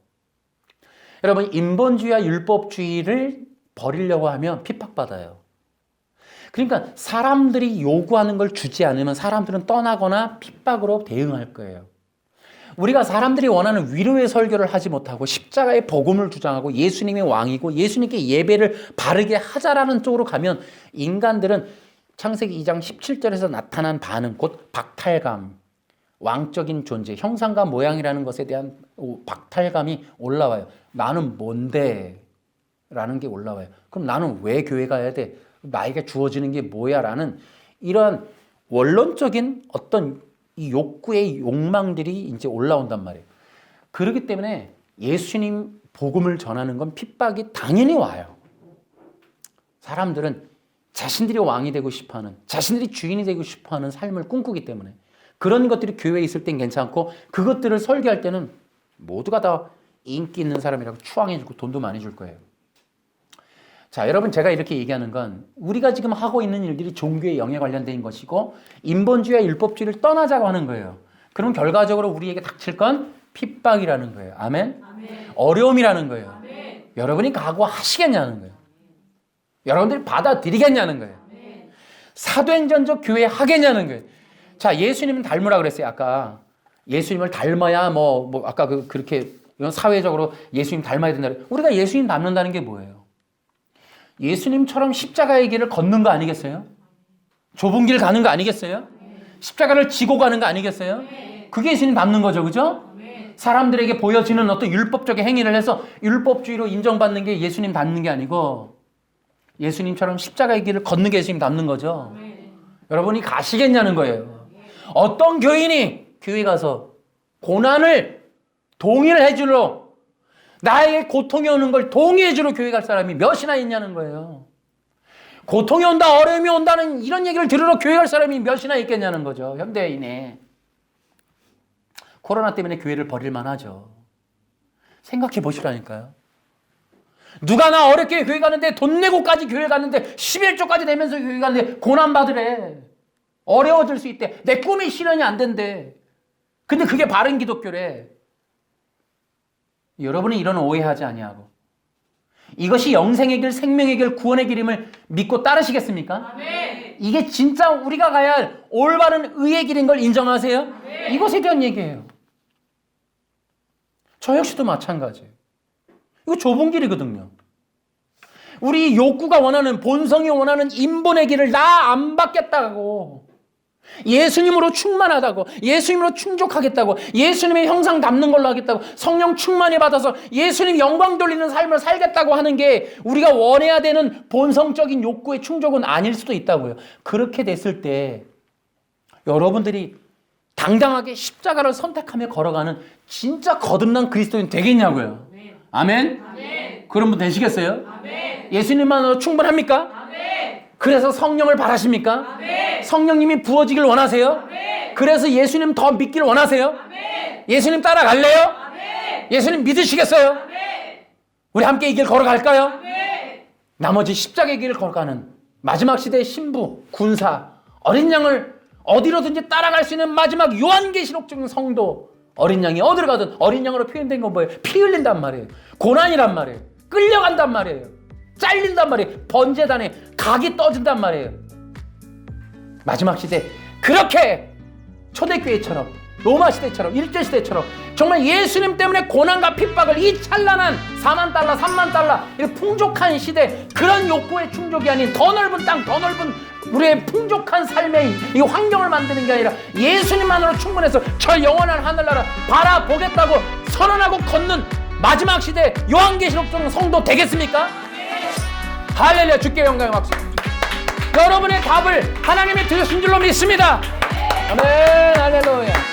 여러분, 인본주의와 율법주의를 버리려고 하면 핍박받아요. 그러니까 사람들이 요구하는 걸 주지 않으면 사람들은 떠나거나 핍박으로 대응할 거예요. 우리가 사람들이 원하는 위로의 설교를 하지 못하고 십자가의 복음을 주장하고 예수님이 왕이고 예수님께 예배를 바르게 하자라는 쪽으로 가면 인간들은 창세기 2장 17절에서 나타난 반응, 곧 박탈감, 왕적인 존재, 형상과 모양이라는 것에 대한 박탈감이 올라와요. 나는 뭔데? 라는 게 올라와요. 그럼 나는 왜 교회 가야 돼? 나에게 주어지는 게 뭐야? 라는 이러한 원론적인 어떤 이 욕구의 욕망들이 이제 올라온단 말이에요. 그렇기 때문에 예수님 복음을 전하는 건 핍박이 당연히 와요. 사람들은 자신들이 왕이 되고 싶어하는, 자신들이 주인이 되고 싶어하는 삶을 꿈꾸기 때문에 그런 것들이 교회에 있을 땐 괜찮고 그것들을 설계할 때는 모두가 다 인기 있는 사람이라고 추앙해주고 돈도 많이 줄 거예요. 자, 여러분 제가 이렇게 얘기하는 건 우리가 지금 하고 있는 일들이 종교의 영에 관련된 것이고 인본주의와 율법주의를 떠나자고 하는 거예요. 그럼 결과적으로 우리에게 닥칠 건 핍박이라는 거예요. 아멘? 아멘. 어려움이라는 거예요. 아멘. 여러분이 각오하시겠냐는 거예요. 여러분들이 받아들이겠냐는 거예요. 아멘. 사도행전적 교회 하겠냐는 거예요. 자, 예수님은 닮으라 그랬어요. 아까 예수님을 닮아야 아까 그렇게 이건 사회적으로 예수님 닮아야 된다. 우리가 예수님 닮는다는 게 뭐예요? 예수님처럼 십자가의 길을 걷는 거 아니겠어요? 좁은 길 가는 거 아니겠어요? 십자가를 지고 가는 거 아니겠어요? 그게 예수님 닮는 거죠, 그죠? 사람들에게 보여지는 어떤 율법적인 행위를 해서 율법주의로 인정받는 게 예수님 닮는 게 아니고 예수님처럼 십자가의 길을 걷는 게 예수님 닮는 거죠. 여러분이 가시겠냐는 거예요. 어떤 교인이 교회 가서 고난을 동의를 해주러 나에게 고통이 오는 걸 동의해주러 교회 갈 사람이 몇이나 있냐는 거예요. 고통이 온다, 어려움이 온다는 이런 얘기를 들으러 교회 갈 사람이 몇이나 있겠냐는 거죠. 현대인에. 코로나 때문에 교회를 버릴만 하죠. 생각해 보시라니까요. 누가 나 어렵게 교회 가는데 돈 내고까지 교회 갔는데 11조까지 내면서 교회 가는데 고난받으래. 어려워질 수 있대. 내 꿈이 실현이 안 된대. 근데 그게 바른 기독교래. 여러분이 이런 오해하지 아니하고 이것이 영생의 길, 생명의 길, 구원의 길임을 믿고 따르시겠습니까? 아멘. 이게 진짜 우리가 가야 할 올바른 의의 길인 걸 인정하세요? 아멘. 이것에 대한 얘기예요. 저 역시도 마찬가지예요. 이거 좁은 길이거든요. 우리 욕구가 원하는, 본성이 원하는 인본의 길을 나 안 받겠다고, 예수님으로 충만하다고, 예수님으로 충족하겠다고, 예수님의 형상 담는 걸로 하겠다고, 성령 충만히 받아서 예수님 영광 돌리는 삶을 살겠다고 하는 게 우리가 원해야 되는 본성적인 욕구의 충족은 아닐 수도 있다고요. 그렇게 됐을 때 여러분들이 당당하게 십자가를 선택하며 걸어가는 진짜 거듭난 그리스도인 되겠냐고요. 아멘? 아멘. 그런 분 되시겠어요? 아멘. 예수님만으로 충분합니까? 아멘. 그래서 성령을 바라십니까? 아멘. 성령님이 부어지길 원하세요? 아멘. 그래서 예수님 더 믿길 원하세요? 아멘. 예수님 따라갈래요? 아멘. 예수님 믿으시겠어요? 아멘. 우리 함께 이 길 걸어갈까요? 아멘. 나머지 십자가의 길을 걸어가는 마지막 시대의 신부, 군사, 어린 양을 어디로든지 따라갈 수 있는 마지막 요한계시록적인 성도, 어린 양이 어디로 가든 어린 양으로 표현된 건 뭐예요? 피 흘린단 말이에요. 고난이란 말이에요. 끌려간단 말이에요. 잘린단 말이에요. 번제단에 각이 떠진단 말이에요. 마지막 시대 그렇게 초대교회처럼, 로마 시대처럼, 일제시대처럼 정말 예수님 때문에 고난과 핍박을, 이 찬란한 4만 달러, 3만 달러 이 풍족한 시대, 그런 욕구의 충족이 아닌 더 넓은 땅, 더 넓은 우리의 풍족한 삶의 이 환경을 만드는 게 아니라 예수님만으로 충분해서 저 영원한 하늘나라 바라보겠다고 선언하고 걷는 마지막 시대 요한계시록적 성도 되겠습니까? 할렐루야. 주께 영광의 박수. 여러분의 답을 하나님이 드신 줄로 믿습니다. 아멘. 할렐루야.